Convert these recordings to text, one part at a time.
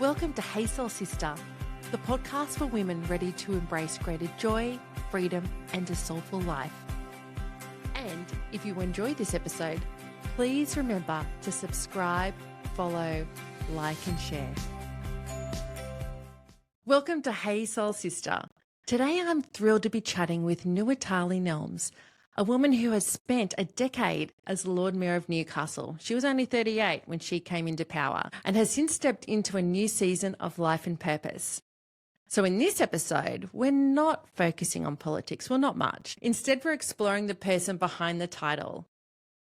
Welcome to Hey Soul Sista, the podcast for women ready to embrace greater joy, freedom, and a soulful life. And if you enjoyed this episode, please remember to subscribe, follow, like, and share. Welcome to Hey Soul Sista. Today I'm thrilled to be chatting with Nuatali Nelmes, a woman who has spent a decade as Lord Mayor of Newcastle. She was only 38 when she came into power and has since stepped into a new season of life and purpose. So in this episode, we're not focusing on politics, well, not much. Instead, we're exploring the person behind the title.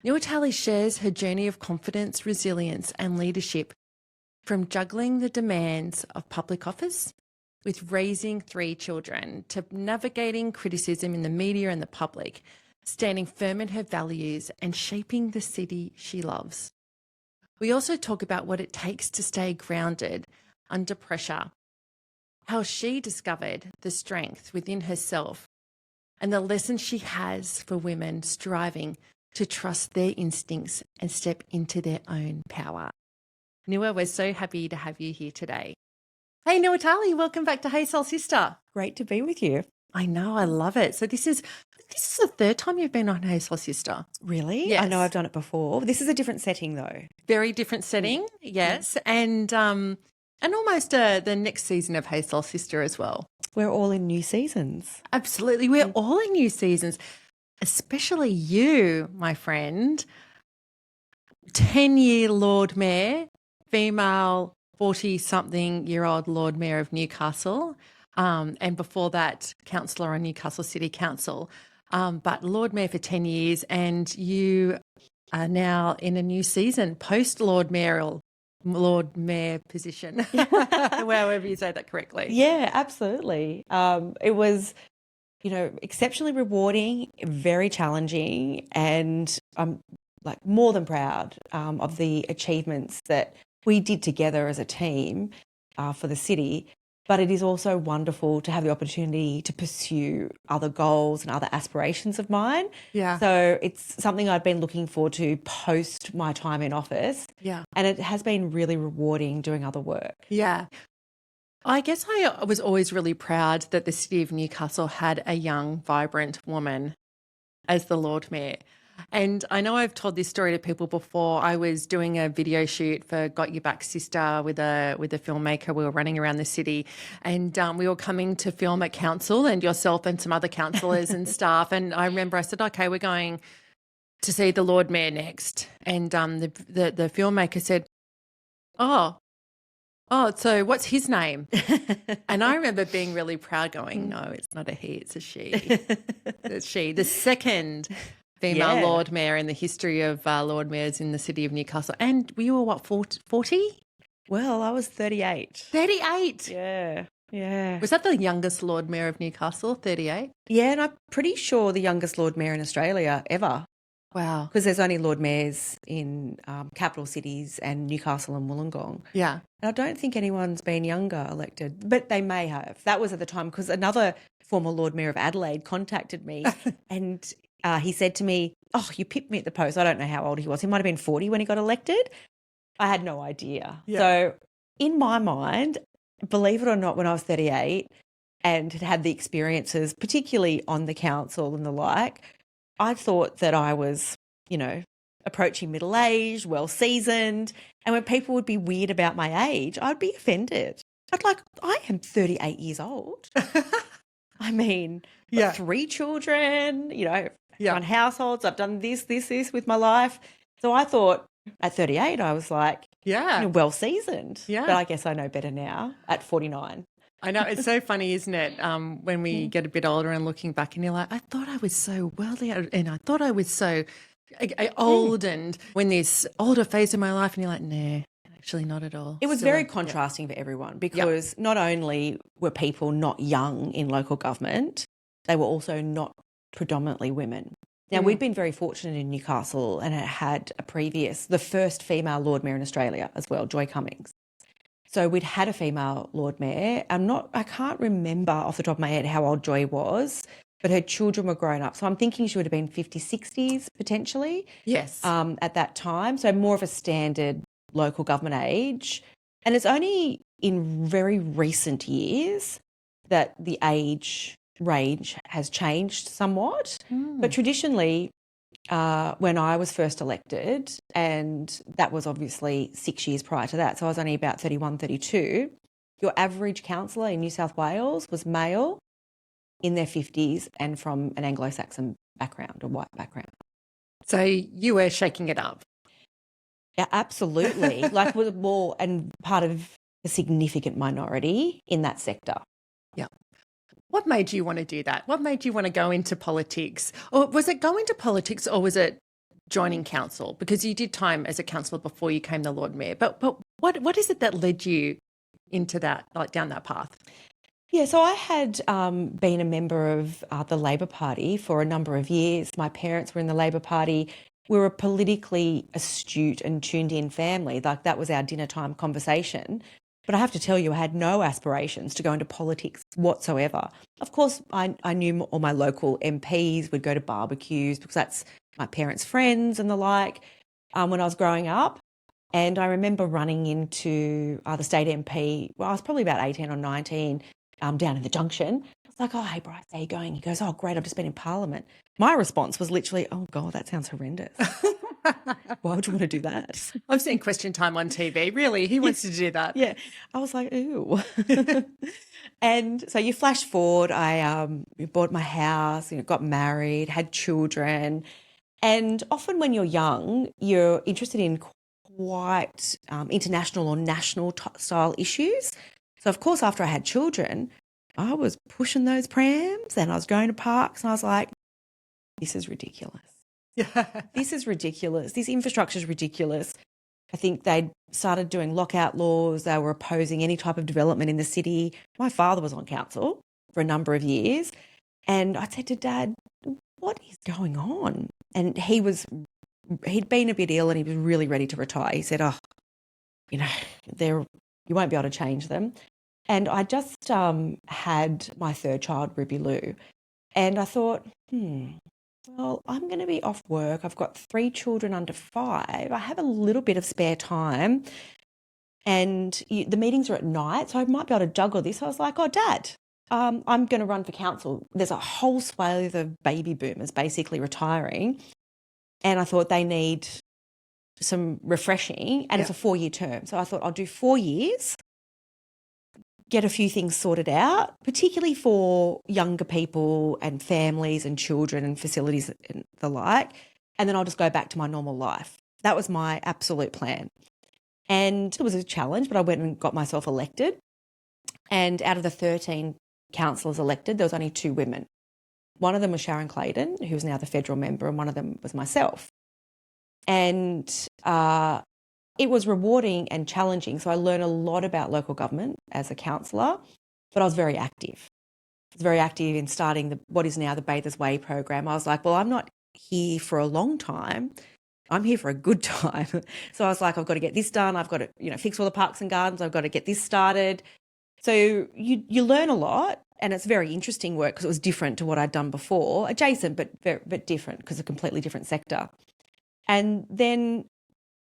Nuatali shares her journey of confidence, resilience, and leadership from juggling the demands of public office with raising 3 children to navigating criticism in the media and the public, standing firm in her values and shaping the city she loves. We also talk about what it takes to stay grounded under pressure, how she discovered the strength within herself, and the lessons she has for women striving to trust their instincts and step into their own power. Nua, we're so happy to have you here today. Hey, Nuatali, welcome back to Hey Soul Sista. Great to be with you. I know, I love it. So this is the third time you've been on Hey Soul Sista. Really? Yes. I know I've done it before. This is a different setting though. Very different setting, yes. And almost the next season of Hey Soul Sista as well. We're all in new seasons. Absolutely. We're all in new seasons, especially you, my friend. 10-year Lord Mayor, female 40-something-year-old Lord Mayor of Newcastle. And before that, councillor on Newcastle City Council. But Lord Mayor for 10 years, and you are now in a new season, post-Lord Mayor position, however you say that correctly. Yeah, absolutely. It was, exceptionally rewarding, very challenging, and I'm more than proud of the achievements that we did together as a team for the city. But it is also wonderful to have the opportunity to pursue other goals and other aspirations of mine. Yeah. So it's something I've been looking forward to post my time in office. Yeah. And it has been really rewarding doing other work. Yeah. I guess I was always really proud that the city of Newcastle had a young, vibrant woman as the Lord Mayor. And I know I've told this story to people before. I was doing a video shoot for Got Your Back Sister with a filmmaker. We were running around the city and we were coming to film at council and yourself and some other councillors and staff. And I remember I said, okay, we're going to see the Lord Mayor next. And the filmmaker said, oh, so what's his name? And I remember being really proud going, no, it's not a he, it's a she. It's she. The second female Lord Mayor in the history of Lord Mayors in the city of Newcastle. And you were what, 40? Well, I was 38. 38? Yeah. Was that the youngest Lord Mayor of Newcastle, 38? Yeah, and I'm pretty sure the youngest Lord Mayor in Australia ever. Wow. Because there's only Lord Mayors in capital cities and Newcastle and Wollongong. Yeah. And I don't think anyone's been younger elected, but they may have. That was at the time because another former Lord Mayor of Adelaide contacted me and he said to me, oh, you pipped me at the post. I don't know how old he was. He might have been 40 when he got elected. I had no idea. Yeah. So in my mind, believe it or not, when I was 38 and had the experiences, particularly on the council and the like, I thought that I was, approaching middle age, well seasoned. And when people would be weird about my age, I'd be offended. I am 38 years old. I mean, 3 children, run households. I've done this with my life. So I thought at 38, I was like, well seasoned. Yeah. But I guess I know better now at 49. I know. It's so funny, isn't it? When we get a bit older and looking back and you're like, I thought I was so worldly and I thought I was so old and when this older phase of my life and you're like, nah, actually not at all. It was very contrasting for everyone because not only were people not young in local government, they were also not predominantly women. Now, we'd been very fortunate in Newcastle and it had the first female Lord Mayor in Australia as well, Joy Cummings. So we'd had a female Lord Mayor. I can't remember off the top of my head how old Joy was, but her children were grown up. So I'm thinking she would have been 50s, 60s potentially. Yes. At that time. So more of a standard local government age. And it's only in very recent years that the age range has changed somewhat. But traditionally, when I was first elected, and that was obviously 6 years prior to that, so I was only about 31, 32, your average councillor in New South Wales was male, in their 50s, and from an Anglo-Saxon background, a white background. So you were shaking it up. Yeah, absolutely. Like with more and part of a significant minority in that sector. Yeah. What made you want to do that? What made you want to go into politics? Or was it go into politics or was it joining council? Because you did time as a councillor before you came the Lord Mayor. But what is it that led you into that, like down that path? Yeah, so I had been a member of the Labor Party for a number of years. My parents were in the Labor Party. We were a politically astute and tuned in family. Like that was our dinner time conversation. But I have to tell you, I had no aspirations to go into politics whatsoever. Of course, I knew all my local MPs, would go to barbecues because that's my parents' friends and the like when I was growing up. And I remember running into the state MP, well, I was probably about 18 or 19, down in the Junction. I was like, oh, hey, Bryce, how you going? He goes, oh, great, I've just been in Parliament. My response was literally, oh, God, that sounds horrendous. Why would you want to do that? I've seen Question Time on TV. Really? Who wants to do that? Yeah. I was like, ooh. And so you flash forward, I bought my house, got married, had children. And often when you're young, you're interested in quite international or national style issues. So, of course, after I had children, I was pushing those prams and I was going to parks and I was like, this is ridiculous. Yeah. This is ridiculous. This infrastructure is ridiculous. I think they'd started doing lockout laws. They were opposing any type of development in the city. My father was on council for a number of years. And I said to Dad, what is going on? And he'd been a bit ill and he was really ready to retire. He said, oh, you won't be able to change them. And I just had my third child, Ruby Lou. And I thought, well, I'm going to be off work. I've got 3 children under 5. I have a little bit of spare time. And the meetings are at night, so I might be able to juggle this. I was like, oh, Dad, I'm going to run for council. There's a whole swathe of baby boomers basically retiring. And I thought they need some refreshing. And it's a 4-year term. So I thought I'll do 4 years, get a few things sorted out, particularly for younger people and families and children and facilities and the like. And then I'll just go back to my normal life. That was my absolute plan. And it was a challenge, but I went and got myself elected. And out of the 13 councillors elected, there was only 2 women. One of them was Sharon Clayton, who's now the federal member, and one of them was myself. And it was rewarding and challenging. So I learned a lot about local government as a councillor, but I was very active. I was very active in starting what is now the Bathers Way program. I was like, well, I'm not here for a long time. I'm here for a good time. So I was like, I've got to get this done. I've got to, fix all the parks and gardens. I've got to get this started. So you learn a lot, and it's very interesting work because it was different to what I'd done before, adjacent but different because a completely different sector. And then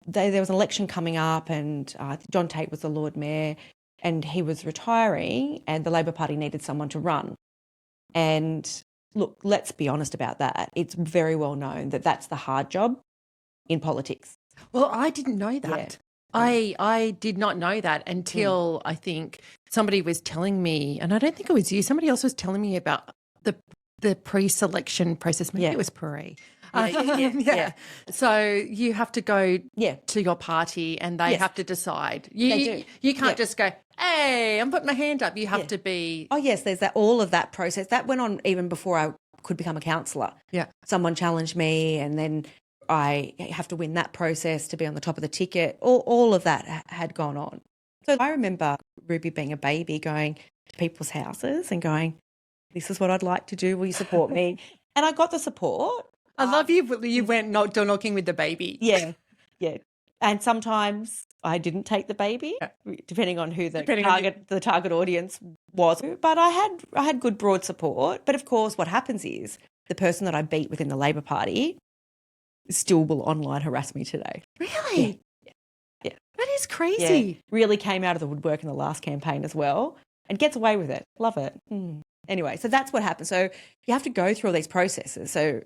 there was an election coming up, and John Tate was the Lord Mayor, and he was retiring, and the Labor Party needed someone to run. And look, let's be honest about that. It's very well known that that's the hard job in politics. Well, I didn't know that. Yeah. I did not know that until I think somebody was telling me, and I don't think it was you, somebody else was telling me about the pre-selection process. Maybe it was Puri. Yeah. So you have to go to your party and they have to decide. You can't just go, hey, I'm putting my hand up. You have to be. Oh, yes, there's all of that process. That went on even before I could become a councillor. Yeah. Someone challenged me and then I have to win that process to be on the top of the ticket. All of that had gone on. So I remember Ruby being a baby going to people's houses and going, this is what I'd like to do. Will you support me? And I got the support. I love you went door knocking with the baby. Yeah. And sometimes I didn't take the baby, depending on who the target audience was. But I had good broad support. But of course, what happens is the person that I beat within the Labor Party still will online harass me today. Really? Yeah. That is Yeah, crazy. really came out of the woodwork in the last campaign as well and gets away with it. Love it. Anyway, so that's what happened. So you have to go through all these processes. So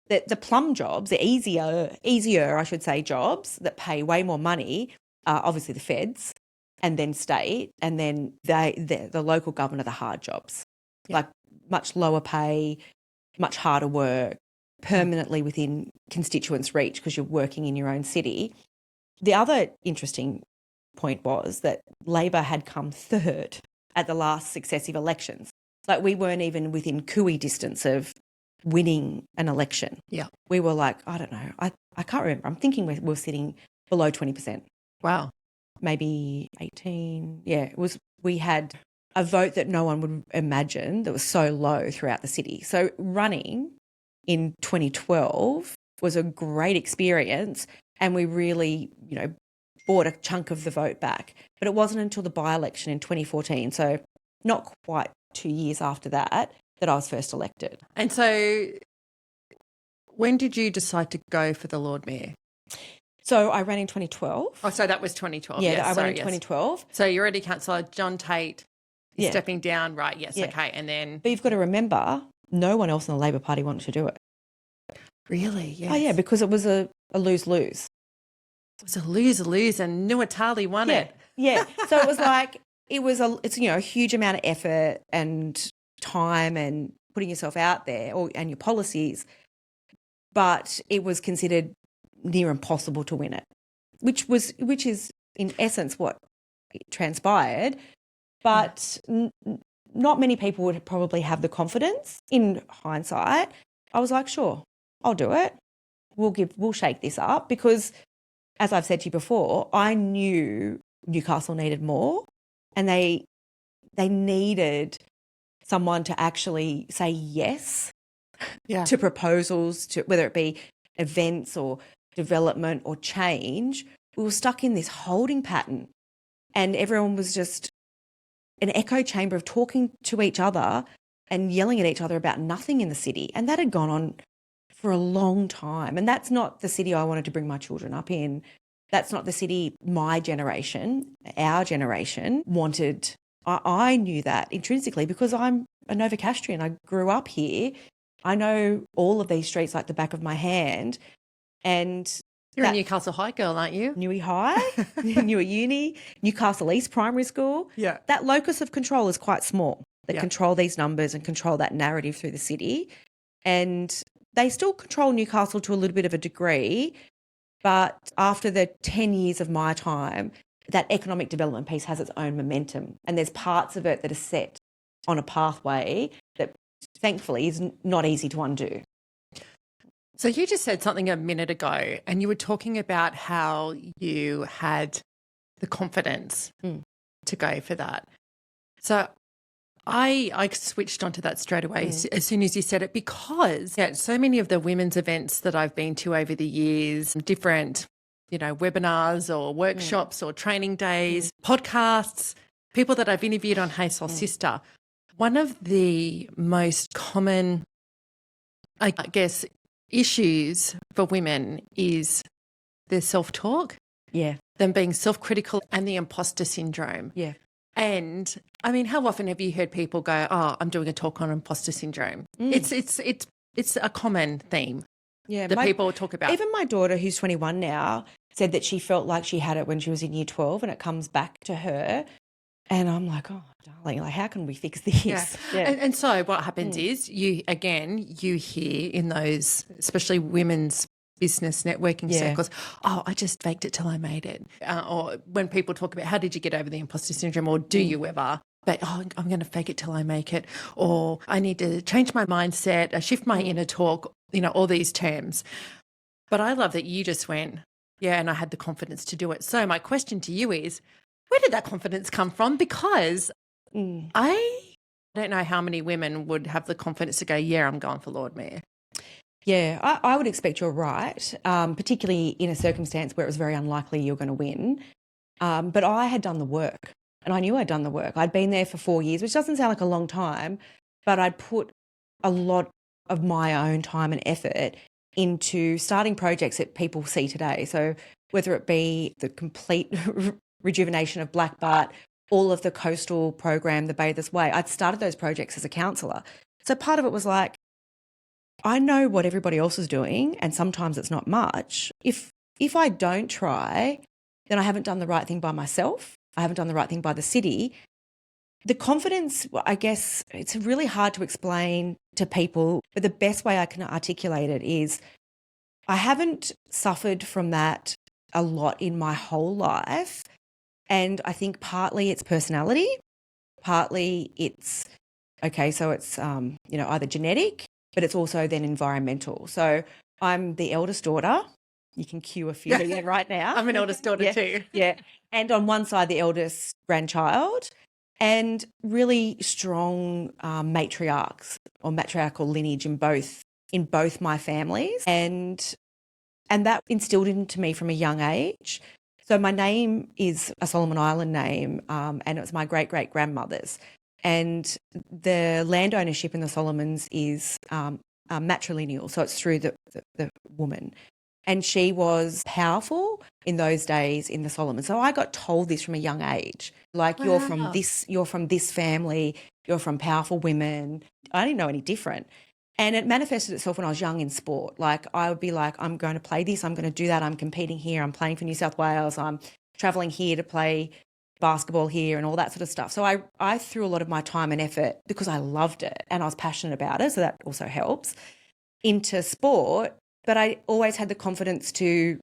the plum jobs, the easier, I should say, jobs that pay way more money are obviously the feds and then state, and then the local government are the hard jobs, like much lower pay, much harder work, permanently within constituents' reach because you're working in your own city. The other interesting point was that Labor had come third at the last successive elections. Like we weren't even within cooey distance of winning an election. Yeah. We were like, I don't know, I can't remember. I'm thinking we're sitting below 20%. Wow. Maybe 18. Yeah, we had a vote that no one would imagine that was so low throughout the city. So running in 2012 was a great experience, and we really, bought a chunk of the vote back. But it wasn't until the by-election in 2014, so not quite 2 years after that I was first elected. And so when did you decide to go for the Lord Mayor? So I ran in 2012. Oh, so that was 2012. Yeah, yes, I ran sorry, in yes. 2012. So you're already councillor John Tate is Yeah. stepping down, right? Yes, Yeah. okay. And then But you've got to remember, no one else in the Labor Party wanted to do it. really, yes. Oh, yeah, because it was a lose-lose. It was a lose-lose and Nuatali won it. Yeah. So it was like, it's a huge amount of effort and time and putting yourself out there and your policies, but it was considered near impossible to win it, which is in essence what transpired. But not many people would probably have the confidence. In hindsight, I was like, sure, I'll do it. We'll shake this up because, as I've said to you before, I knew Newcastle needed more, and they needed someone to actually say yes to proposals, to whether it be events or development or change. We were stuck in this holding pattern, and everyone was just an echo chamber of talking to each other and yelling at each other about nothing in the city. And that had gone on for a long time. And that's not the city I wanted to bring my children up in. That's not the city my generation, our generation wanted. I knew that intrinsically because I'm a Novocastrian. I grew up here. I know all of these streets like the back of my hand. And You're a Newcastle High girl, aren't you? Newey High, Newey Uni, Newcastle East Primary School. Yeah. That locus of control is quite small. They control these numbers and control that narrative through the city. And they still control Newcastle to a little bit of a degree. But after the 10 years of my time, that economic development piece has its own momentum. And there's parts of it that are set on a pathway that thankfully is not easy to undo. So you just said something a minute ago, and you were talking about how you had the confidence to go for that. So I switched onto that straight away as soon as you said it, because so many of the women's events that I've been to over the years, different, webinars or workshops or training days, podcasts, people that I've interviewed on Hey Soul Sista, one of the most common, I guess, issues for women is their self-talk. Yeah. Them being self-critical and the imposter syndrome. Yeah. And I mean, how often have you heard people go, "Oh, I'm doing a talk on imposter syndrome"? It's a common theme. Yeah, that people talk about. Even my daughter, who's 21 now, said that she felt like she had it when she was in year 12, and it comes back to her. And I'm like, oh, darling, like, how can we fix this? Yeah. And so what happens is you hear in those, especially women's business networking circles, oh, I just faked it till I made it. Or when people talk about how did you get over the imposter syndrome, or do you ever? But, oh, I'm going to fake it till I make it. Or I need to change my mindset, shift my inner talk, all these terms. But I love that you just went, and I had the confidence to do it. So my question to you is, where did that confidence come from? Because I don't know how many women would have the confidence to go, I'm going for Lord Mayor. Yeah, I would expect you're right, particularly in a circumstance where it was very unlikely you're going to win. But I had done the work, and I knew I'd done the work. I'd been there for 4 years, which doesn't sound like a long time, but I'd put a lot of my own time and effort into starting projects that people see today. So whether it be the complete rejuvenation of Black Bart, all of the coastal program, the Bathers Way. I'd started those projects as a counsellor. So part of it was like, I know what everybody else is doing, and sometimes it's not much. If I don't try, then I haven't done the right thing by myself. I haven't done the right thing by the city. The confidence, I guess, it's really hard to explain to people, but the best way I can articulate it is I haven't suffered from that a lot in my whole life. And I think partly it's personality, partly it's, okay, so it's, either genetic, but it's also then environmental. So I'm the eldest daughter. You can cue a few in right now. I'm an eldest daughter too. Yeah. And on one side, the eldest grandchild, and really strong matriarchs or matriarchal lineage in both my families. And that instilled into me from a young age. So my name is a Solomon Island name, and it was my great-great-grandmother's. And the land ownership in the Solomons is matrilineal, so it's through the woman. And she was powerful in those days in the Solomons. So I got told this from a young age, like, you're from this family, you're from powerful women. I didn't know any different. And it manifested itself when I was young in sport. Like, I would be like, I'm going to play this, I'm going to do that, I'm competing here, I'm playing for New South Wales, I'm travelling here to play basketball here and all that sort of stuff. So I threw a lot of my time and effort, because I loved it and I was passionate about it, so that also helps, into sport. But I always had the confidence to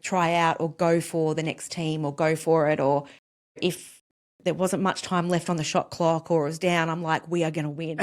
try out or go for the next team or go for it. Or if there wasn't much time left on the shot clock or it was down, I'm like, we are going to win.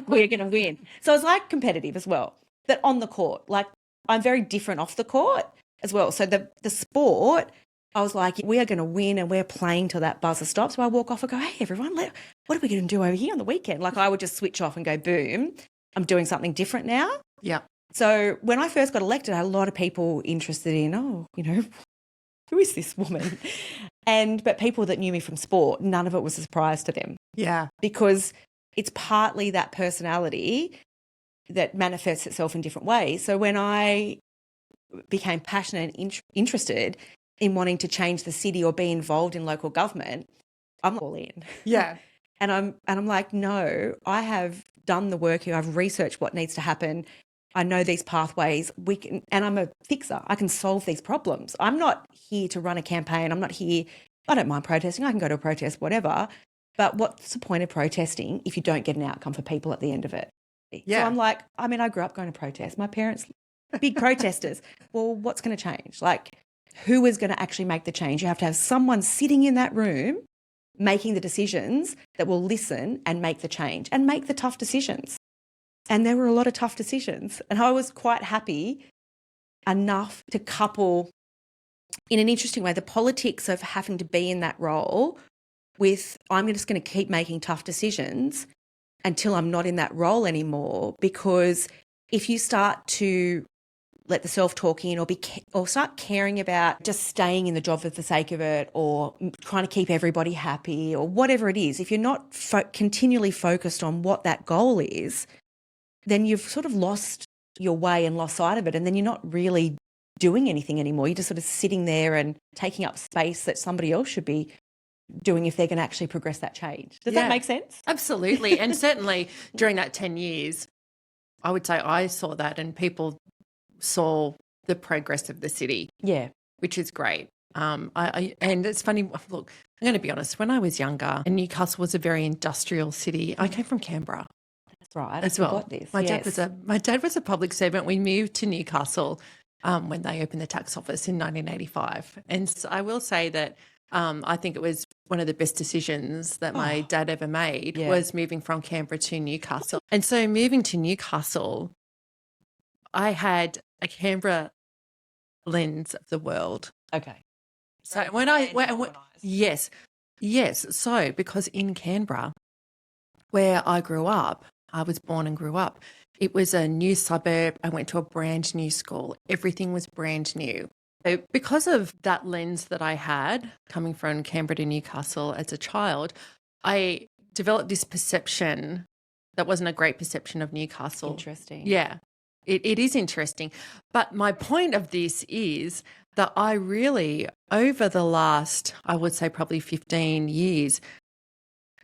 We're going to win. So I was like competitive as well, but on the court. Like, I'm very different off the court as well. So the sport, I was like, we are going to win and we're playing till that buzzer stops. So I walk off and go, hey, everyone, what are we going to do over here on the weekend? Like, I would just switch off and go, boom, I'm doing something different now. Yeah. So when I first got elected, I had a lot of people interested in, who is this woman? But people that knew me from sport, none of it was a surprise to them. Yeah. Because it's partly that personality that manifests itself in different ways. So when I became passionate and interested in wanting to change the city or be involved in local government, I'm all in. Yeah. And I'm like, no, I have done the work here. I've researched what needs to happen. I know these pathways. And I'm a fixer. I can solve these problems. I'm not here to run a campaign. I'm not here. I don't mind protesting. I can go to a protest, whatever. But what's the point of protesting if you don't get an outcome for people at the end of it? Yeah. So I'm like, I grew up going to protest. My parents, big protesters. Well, what's going to change? Like, who is going to actually make the change? You have to have someone sitting in that room making the decisions that will listen and make the change and make the tough decisions. And there were a lot of tough decisions. And I was quite happy enough to couple, in an interesting way, the politics of having to be in that role with, I'm just going to keep making tough decisions until I'm not in that role anymore. Because if you start to let the self-talk in or start caring about just staying in the job for the sake of it or trying to keep everybody happy or whatever it is, if you're not continually focused on what that goal is, then you've sort of lost your way and lost sight of it, and then you're not really doing anything anymore. You're just sort of sitting there and taking up space that somebody else should be doing if they're going to actually progress that change. Does that make sense? Absolutely. And certainly during that 10 years, I would say I saw that and people saw the progress of the city. Yeah. Which is great. And it's funny, look, I'm going to be honest, when I was younger and Newcastle was a very industrial city, I came from Canberra. That's right. As well. This. My dad was a public servant. We moved to Newcastle when they opened the tax office in 1985. And so I will say that I think it was one of the best decisions that my dad ever made was moving from Canberra to Newcastle. And so moving to Newcastle, I had a Canberra lens of the world. Okay. So yes. So because in Canberra, where I grew up, I was born and grew up, it was a new suburb. I went to a brand new school. Everything was brand new. So because of that lens that I had coming from Canberra to Newcastle as a child, I developed this perception that wasn't a great perception of Newcastle. Interesting. Yeah. It is interesting. But my point of this is that I really, over the last, I would say probably 15 years,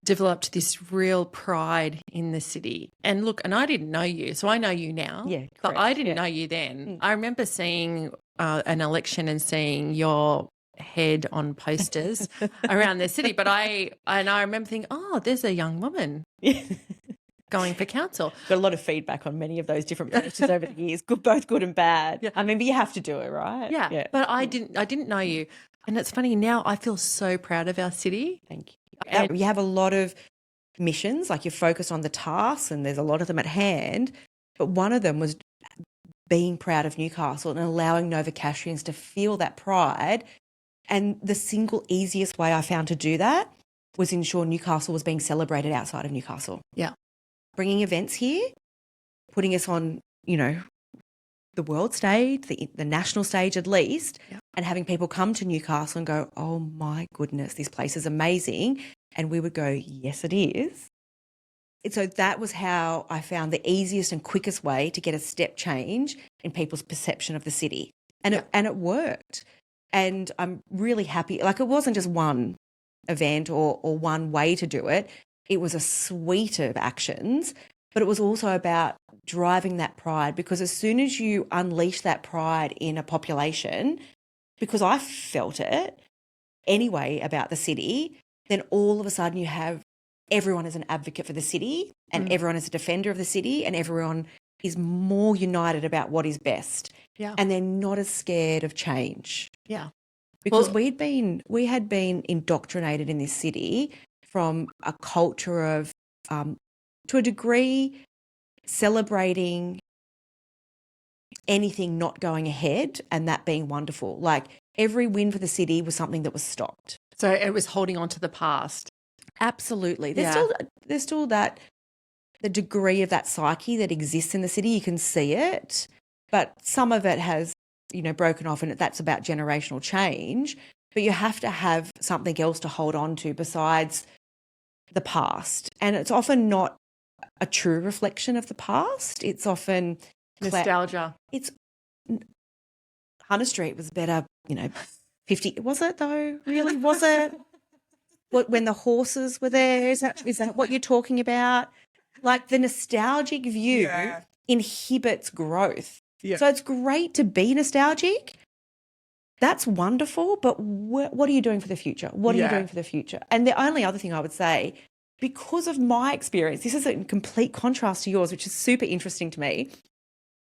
developed this real pride in the city. And look, and I didn't know you, so I know you now. Yeah, but correct. I didn't know you then. I remember seeing an election and seeing your head on posters around the city. But I remember thinking, oh, there's a young woman going for council. Got a lot of feedback on many of those different posters over the years, both good and bad. Yeah. I mean, but you have to do it, right? Yeah. But I didn't know you. And it's funny, now I feel so proud of our city. Thank you. And you have a lot of missions, like you're focused on the tasks and there's a lot of them at hand. But one of them was being proud of Newcastle and allowing Novocastrians to feel that pride. And the single easiest way I found to do that was ensure Newcastle was being celebrated outside of Newcastle. Yeah. Bringing events here, putting us on, the world stage, the national stage at least, and having people come to Newcastle and go, oh my goodness, this place is amazing. And we would go, yes, it is. And so that was how I found the easiest and quickest way to get a step change in people's perception of the city. And it worked. And I'm really happy. Like, it wasn't just one event or one way to do it. It was a suite of actions, but it was also about driving that pride, because as soon as you unleash that pride in a population, because I felt it anyway about the city, then all of a sudden you have everyone is an advocate for the city and everyone is a defender of the city and everyone is more united about what is best. Yeah. And they're not as scared of change. Yeah. Because we had been indoctrinated in this city from a culture of, to a degree, celebrating anything not going ahead and that being wonderful. Like, every win for the city was something that was stopped. So it was holding on to the past. Absolutely. There's still that, the degree of that psyche that exists in the city. You can see it, but some of it has, broken off, and that's about generational change. But you have to have something else to hold on to besides the past. And it's often not a true reflection of the past. It's often nostalgia. It's Hunter Street was better, 50. Was it though? Really? Was it? When the horses were there? Is that what you're talking about? Like, the nostalgic view inhibits growth. Yeah. So it's great to be nostalgic. That's wonderful. But what are you doing for the future? What are you doing for the future? And the only other thing I would say, because of my experience, this is in complete contrast to yours, which is super interesting to me.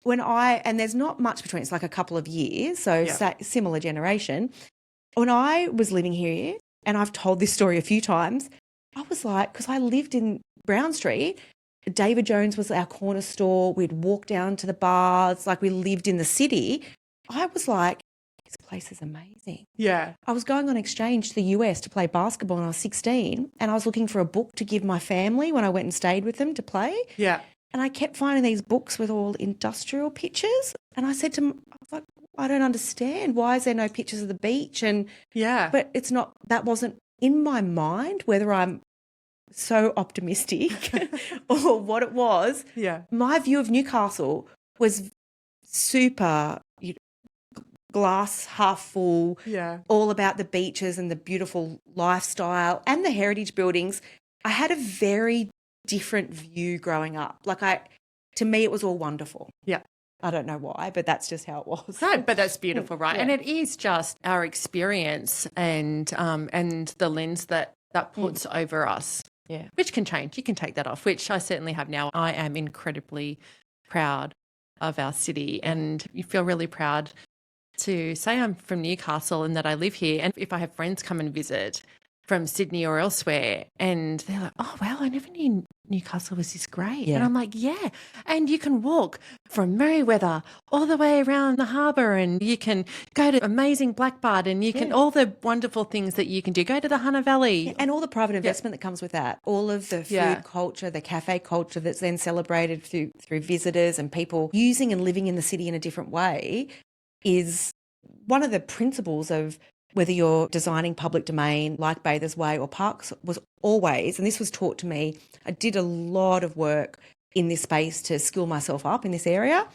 And there's not much between, it's like a couple of years, so similar generation. When I was living here, and I've told this story a few times, I was like, because I lived in Brown Street, David Jones was our corner store. We'd walk down to the bars, like we lived in the city. I was like, this place is amazing. Yeah. I was going on exchange to the US to play basketball when I was 16, and I was looking for a book to give my family when I went and stayed with them to play. Yeah. And I kept finding these books with all industrial pictures. And I said to him, I was like, I don't understand. Why is there no pictures of the beach? And but it's not, that wasn't in my mind, whether I'm so optimistic or what it was. Yeah. My view of Newcastle was super glass half full, all about the beaches and the beautiful lifestyle and the heritage buildings. I had a very different view growing up. To me, it was all wonderful. Yeah. I don't know why, but that's just how it was. No, but that's beautiful, right? Yeah. And it is just our experience and the lens that puts over us. Yeah. Which can change. You can take that off, which I certainly have now. I am incredibly proud of our city, and you feel really proud to say I'm from Newcastle and that I live here. And if I have friends come and visit from Sydney or elsewhere, and they're like, oh, wow, I never knew Newcastle was this great. Yeah. And I'm like, yeah. And you can walk from Merriweather all the way around the harbour, and you can go to amazing Blackbard, and you can, all the wonderful things that you can do. Go to the Hunter Valley. Yeah, and all the private investment that comes with that, all of the food culture, the cafe culture that's then celebrated through visitors and people using and living in the city in a different way is one of the principles of whether you're designing public domain like Bathers Way or parks, was always, and this was taught to me, I did a lot of work in this space to skill myself up in this area,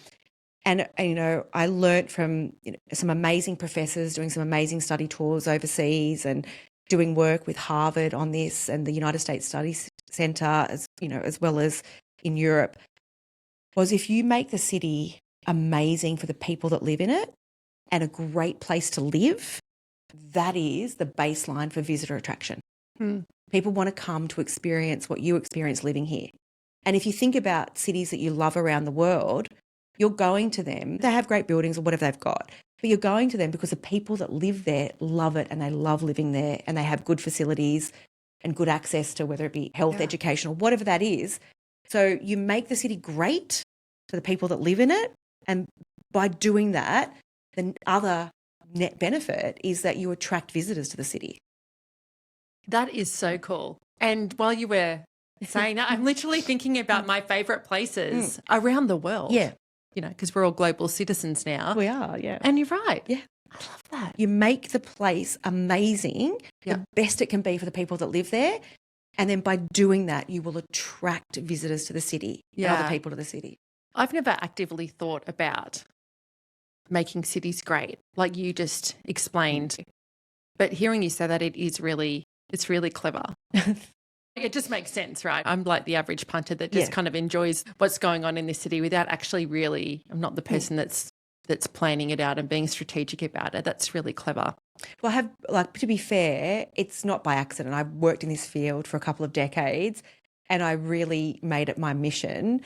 And you know, I learnt from some amazing professors doing some amazing study tours overseas and doing work with Harvard on this and the United States Studies Centre, as well as in Europe, was if you make the city amazing for the people that live in it and a great place to live, that is the baseline for visitor attraction. People want to come to experience what you experience living here. And if you think about cities that you love around the world, you're going to them. They have great buildings or whatever they've got, but you're going to them because the people that live there love it and they love living there and they have good facilities and good access to whether it be health, education, or whatever that is. So you make the city great for the people that live in it. And by doing that, the other net benefit is that you attract visitors to the city. That is so cool. And while you were saying that, I'm literally thinking about my favourite places around the world. Yeah. You know, because we're all global citizens now. We are, yeah. And you're right. Yeah. I love that. You make the place amazing, the best it can be for the people that live there. And then by doing that, you will attract visitors to the city and other people to the city. I've never actively thought about making cities great, like you just explained. But hearing you say that, it's really clever. It just makes sense, right? I'm like the average punter that just kind of enjoys what's going on in this city without actually really, I'm not the person that's planning it out and being strategic about it. That's really clever. Well, to be fair, it's not by accident. I've worked in this field for a couple of decades and I really made it my mission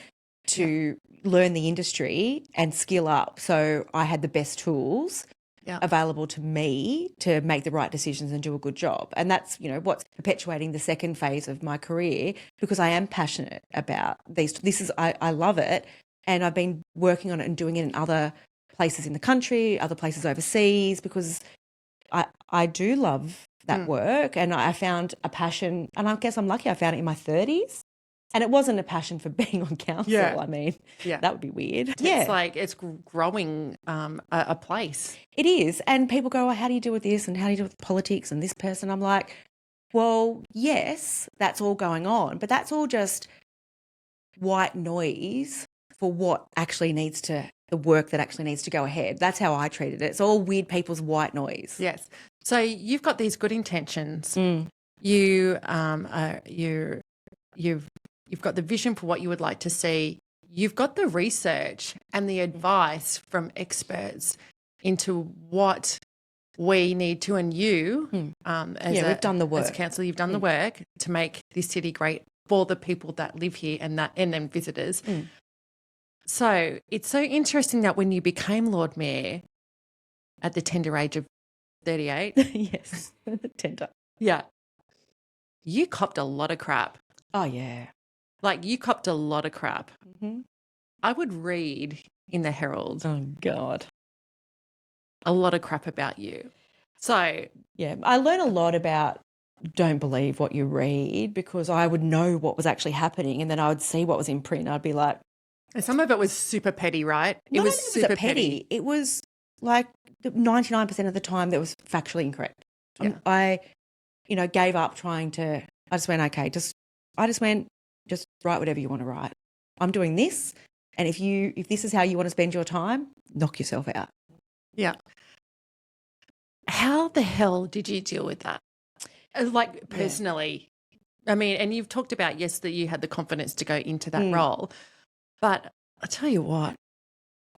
to learn the industry and skill up. So I had the best tools available to me to make the right decisions and do a good job. And that's, what's perpetuating the second phase of my career, because I am passionate about these. I love it. And I've been working on it and doing it in other places in the country, other places overseas, because I do love that work. And I found a passion, and I guess I'm lucky I found it in my 30s. And it wasn't a passion for being on council. Yeah. I mean, that would be weird. It's like it's growing a place. It is. And people go, how do you deal with this? And how do you deal with politics and this person? I'm like, well, yes, that's all going on. But that's all just white noise for what actually the work that actually needs to go ahead. That's how I treated it. It's all weird people's white noise. Yes. So you've got these good intentions. You've got the vision for what you would like to see. You've got the research and the advice from experts into what we need to, and you, we've done the work. As council, you've done the work to make this city great for the people that live here and then visitors. So it's so interesting that when you became Lord Mayor at the tender age of 38. Yes, tender. Yeah. You copped a lot of crap. Oh, yeah. Like you copped a lot of crap. I would read in the Herald. Oh, God. A lot of crap about you. So. Yeah, I learned a lot about don't believe what you read, because I would know what was actually happening and then I would see what was in print. I'd be like. And some of it was super petty, right? It was super petty. It was like 99% of the time that was factually incorrect. Yeah. I gave up trying to, I just went, okay, just write whatever you want to write. I'm doing this. And if this is how you want to spend your time, knock yourself out. Yeah. How the hell did you deal with that? Like personally, I mean, and you've talked about, yes, that you had the confidence to go into that role, but I tell you what,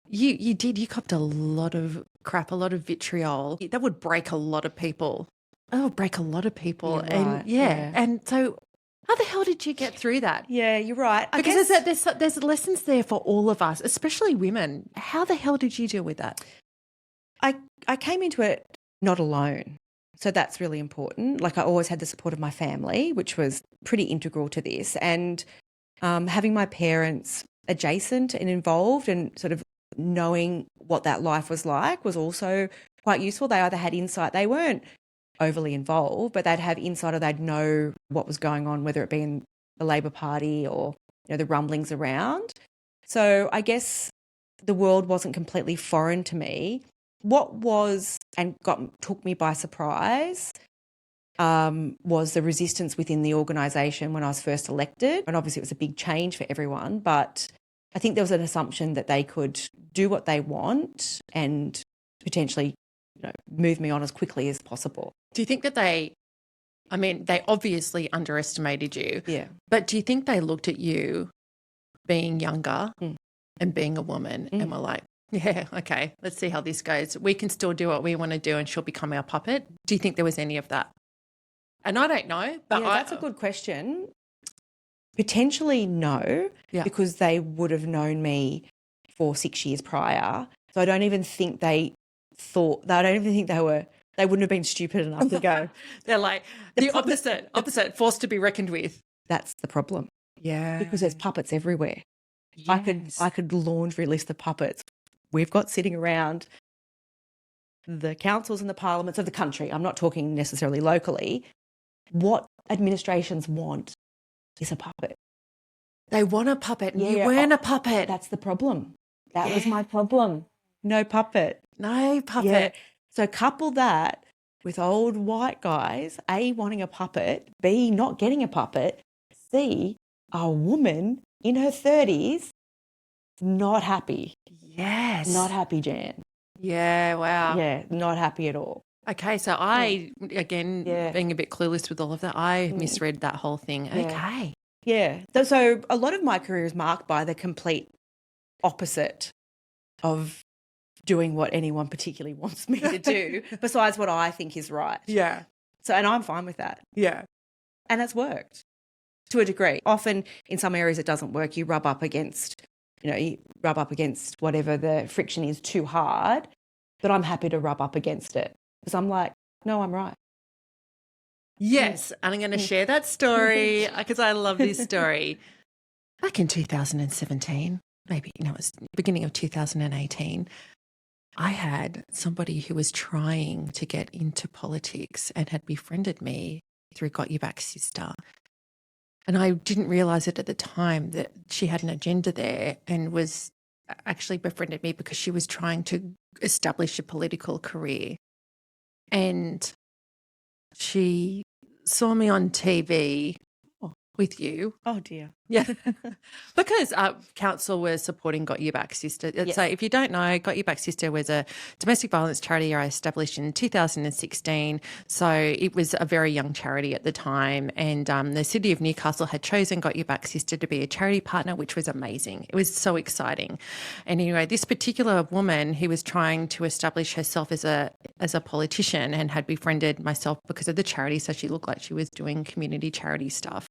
you copped a lot of crap, a lot of vitriol. That would break a lot of people. That would break a lot of people. You're right. And and so how the hell did you get through that? Yeah, you're right. Because there's lessons there for all of us, especially women. How the hell did you deal with that? I came into it not alone. So that's really important. Like I always had the support of my family, which was pretty integral to this. And having my parents adjacent and involved and sort of knowing what that life was like was also quite useful. They either had insight, they weren't overly involved, but they'd have insight or they'd know what was going on, whether it be in the Labor Party or the rumblings around. So I guess the world wasn't completely foreign to me. What was and took me by surprise was the resistance within the organisation when I was first elected. And obviously it was a big change for everyone, but I think there was an assumption that they could do what they want and potentially, move me on as quickly as possible. Do you think that they obviously underestimated you. Yeah. But do you think they looked at you being younger and being a woman and were like, yeah, okay, let's see how this goes. We can still do what we want to do and she'll become our puppet. Do you think there was any of that? And I don't know. But that's a good question. Potentially no, because they would have known me for 6 years prior. So I don't even think they wouldn't have been stupid enough to go. They're like the opposite, forced to be reckoned with. That's the problem. Yeah. Because there's puppets everywhere. Yes. I could laundry list of puppets we've got sitting around the councils and the parliaments of the country. I'm not talking necessarily locally. What administrations want is a puppet. They want a puppet and you weren't a puppet. That's the problem. That was my problem. No puppet. No puppet. Yeah. So couple that with old white guys, A, wanting a puppet, B, not getting a puppet, C, a woman in her 30s, not happy. Yes. Not happy, Jan. Yeah, wow. Yeah, not happy at all. Okay, so I, again, being a bit clueless with all of that, I misread that whole thing. Yeah. Okay. Yeah. So a lot of my career is marked by the complete opposite of doing what anyone particularly wants me to do, besides what I think is right. Yeah. So, and I'm fine with that. Yeah. And it's worked to a degree. Often in some areas it doesn't work. You rub up against whatever the friction is too hard, but I'm happy to rub up against it because I'm like, no, I'm right. Yes, and I'm going to share that story because I love this story. Back in 2017, maybe, it was the beginning of 2018, I had somebody who was trying to get into politics and had befriended me through Got You Back Sister. And I didn't realise it at the time that she had an agenda there and was actually befriended me because she was trying to establish a political career. And she saw me on TV with you. Oh, dear. Yeah. Because council was supporting Got You Back Sister. Yes. So if you don't know, Got You Back Sister was a domestic violence charity I established in 2016. So it was a very young charity at the time. And the City of Newcastle had chosen Got You Back Sister to be a charity partner, which was amazing. It was so exciting. And anyway, this particular woman who was trying to establish herself as a politician and had befriended myself because of the charity, so she looked like she was doing community charity stuff,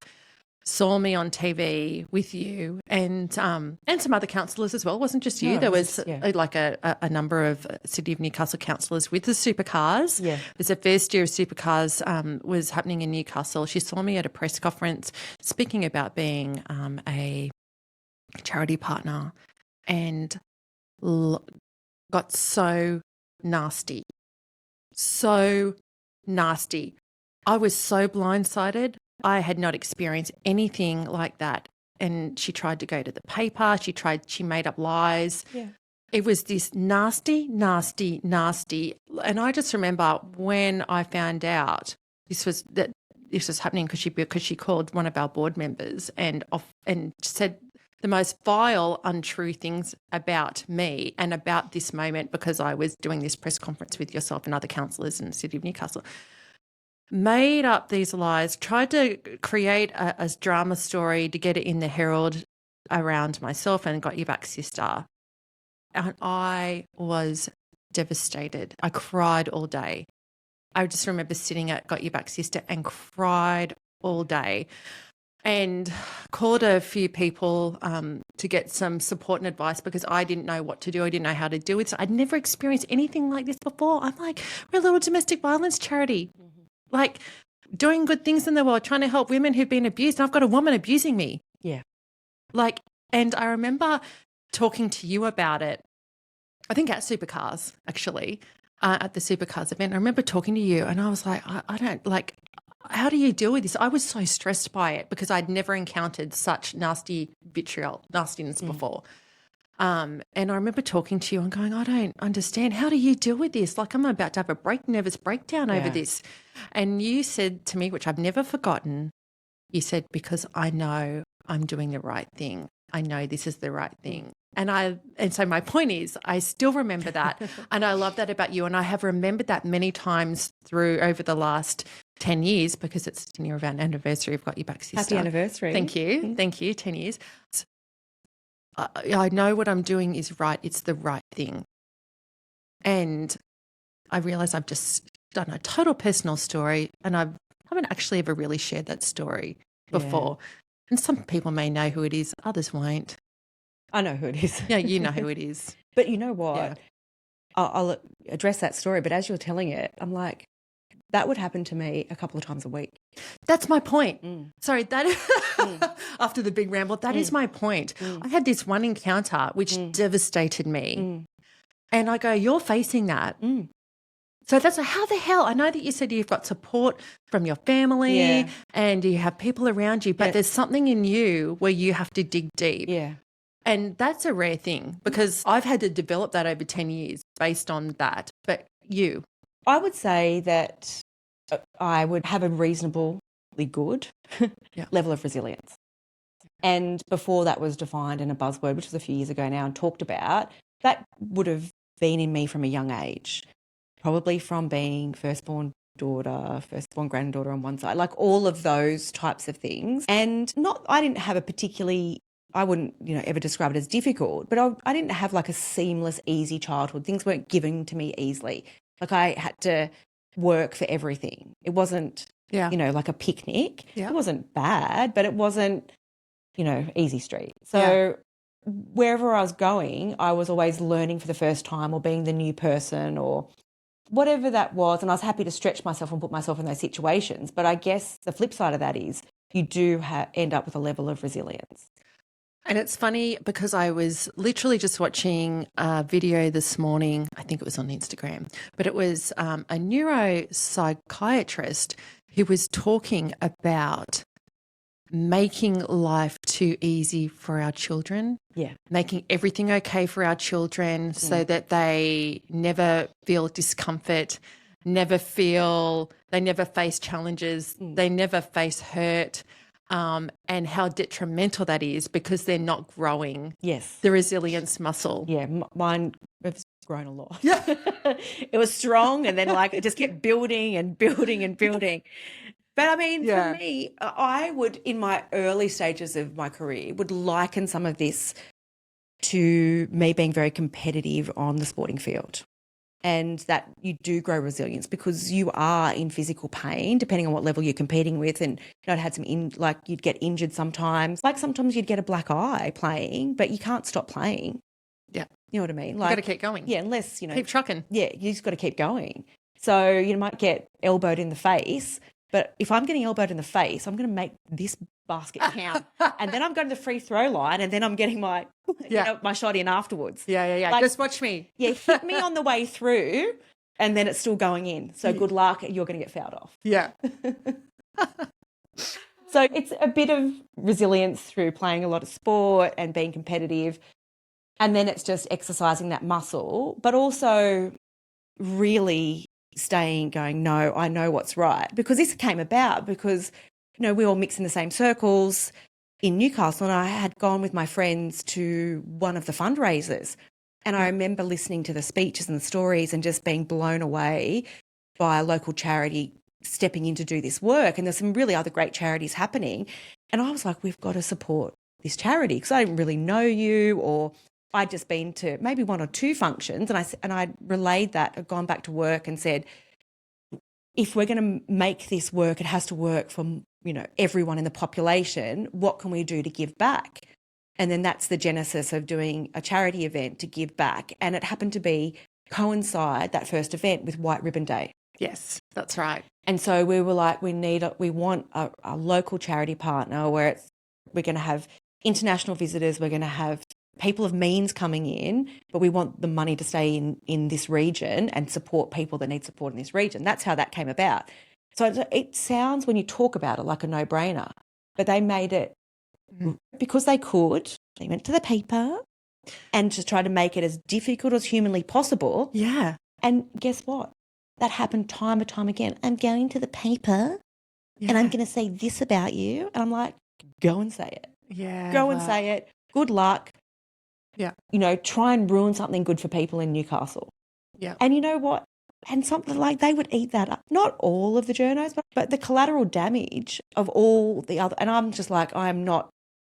saw me on TV with you and some other councillors as well. It wasn't just you. No, there was a a number of City of Newcastle councillors with the supercars. Yeah. It was the first year of supercars was happening in Newcastle. She saw me at a press conference speaking about being a charity partner and got so nasty. So nasty. I was so blindsided. I had not experienced anything like that. And she tried to go to the paper. She made up lies. Yeah. It was this nasty, nasty, nasty. And I just remember when I found out this was happening because she called one of our board members and said the most vile, untrue things about me and about this moment because I was doing this press conference with yourself and other councillors in the City of Newcastle. Made up these lies, tried to create a drama story to get it in the Herald around myself and Got You Back Sister. And I was devastated. I cried all day. I just remember sitting at Got You Back Sister and cried all day and called a few people to get some support and advice because I didn't know what to do. I didn't know how to do it. So I'd never experienced anything like this before. I'm like, we're a little domestic violence charity. Like doing good things in the world, trying to help women who've been abused. And I've got a woman abusing me. Yeah. And I remember talking to you about it, I think at Supercars, actually, at the Supercars event. I remember talking to you and I was like, I don't how do you deal with this? I was so stressed by it because I'd never encountered such nastiness before. And I remember talking to you and going, I don't understand. How do you deal with this? Like I'm about to have a nervous breakdown over this. And you said to me, which I've never forgotten, you said, because I know I'm doing the right thing. I know this is the right thing. And so my point is, I still remember that. And I love that about you. And I have remembered that many times over the last 10 years, because it's 10 year of our anniversary. I've got you back, sister. Happy anniversary. Thank you. Thank you. 10 years. I know what I'm doing is right. It's the right thing. And I realize I've just done a total personal story, and I haven't actually ever really shared that story before. And some people may know who it is, others won't. I know who it is. Yeah, you know who it is. But you know what? Yeah. I'll address that story, but as you're telling it, I'm like, that would happen to me a couple of times a week. That's my point. Sorry, that after the big ramble, that is my point. I had this one encounter which devastated me. And I go, you're facing that. So that's how the hell, I know that you said you've got support from your family and you have people around you, but there's something in you where you have to dig deep. Yeah. And that's a rare thing, because I've had to develop that over 10 years based on that. But you? I would say that I would have a reasonably good level of resilience. And before that was defined in a buzzword, which was a few years ago now and talked about, that would have been in me from a young age, probably from being firstborn daughter, firstborn granddaughter on one side, like all of those types of things. And I didn't have a particularly, I wouldn't, ever describe it as difficult, but I didn't have like a seamless, easy childhood. Things weren't given to me easily. Like I had to work for everything. It wasn't, like a picnic. Yeah. It wasn't bad, but it wasn't, easy street. So wherever I was going, I was always learning for the first time or being the new person or whatever that was. And I was happy to stretch myself and put myself in those situations. But I guess the flip side of that is you do end up with a level of resilience. And it's funny because I was literally just watching a video this morning. I think it was on Instagram, but it was a neuropsychiatrist who was talking about making life too easy for our children. Yeah. Making everything okay for our children so that they never feel discomfort, they never face challenges, they never face hurt. And how detrimental that is because they're not growing the resilience muscle. Yeah, mine has grown a lot. Yeah. It was strong and then it just kept building and building and building. But I mean, for me, I would, in my early stages of my career, would liken some of this to me being very competitive on the sporting field. And that you do grow resilience because you are in physical pain, depending on what level you're competing with. And I'd had you'd get injured sometimes. Like sometimes you'd get a black eye playing, but you can't stop playing. Yeah. You know what I mean? You've got to keep going. Yeah, unless, keep trucking. Yeah, you just got to keep going. So you might get elbowed in the face, but if I'm getting elbowed in the face, I'm going to make this basket count. And then I'm going to the free throw line and then I'm getting my my shot in afterwards. Yeah. Just watch me. Yeah, hit me on the way through and then it's still going in. So good luck, you're going to get fouled off. Yeah. So it's a bit of resilience through playing a lot of sport and being competitive. And then it's just exercising that muscle, but also really going, no, I know what's right. Because this came about because, we all mix in the same circles in Newcastle, and I had gone with my friends to one of the fundraisers. And I remember listening to the speeches and the stories and just being blown away by a local charity stepping in to do this work. And there's some really other great charities happening. And I was like, we've got to support this charity because I didn't really know you, or I'd just been to maybe one or two functions. And I relayed that, I'd gone back to work and said, if we're going to make this work, it has to work for, everyone in the population. What can we do to give back? And then that's the genesis of doing a charity event to give back. And it happened to coincide that first event with White Ribbon Day. Yes, that's right. And so we were like, we want a local charity partner where we're going to have international visitors, we're going to have people of means coming in, but we want the money to stay in this region and support people that need support in this region. That's how that came about. So it sounds, when you talk about it, like a no-brainer, but they made it because they could. They went to the paper and just tried to make it as difficult as humanly possible. Yeah. And guess what? That happened time and time again. I'm going to the paper and I'm going to say this about you. And I'm like, go and say it. Yeah. Go and say it. good luck. Yeah. Try and ruin something good for people in Newcastle. Yeah. And you know what? And something like they would eat that up. Not all of the journos, but the collateral damage of all the other. And I'm just like, I'm not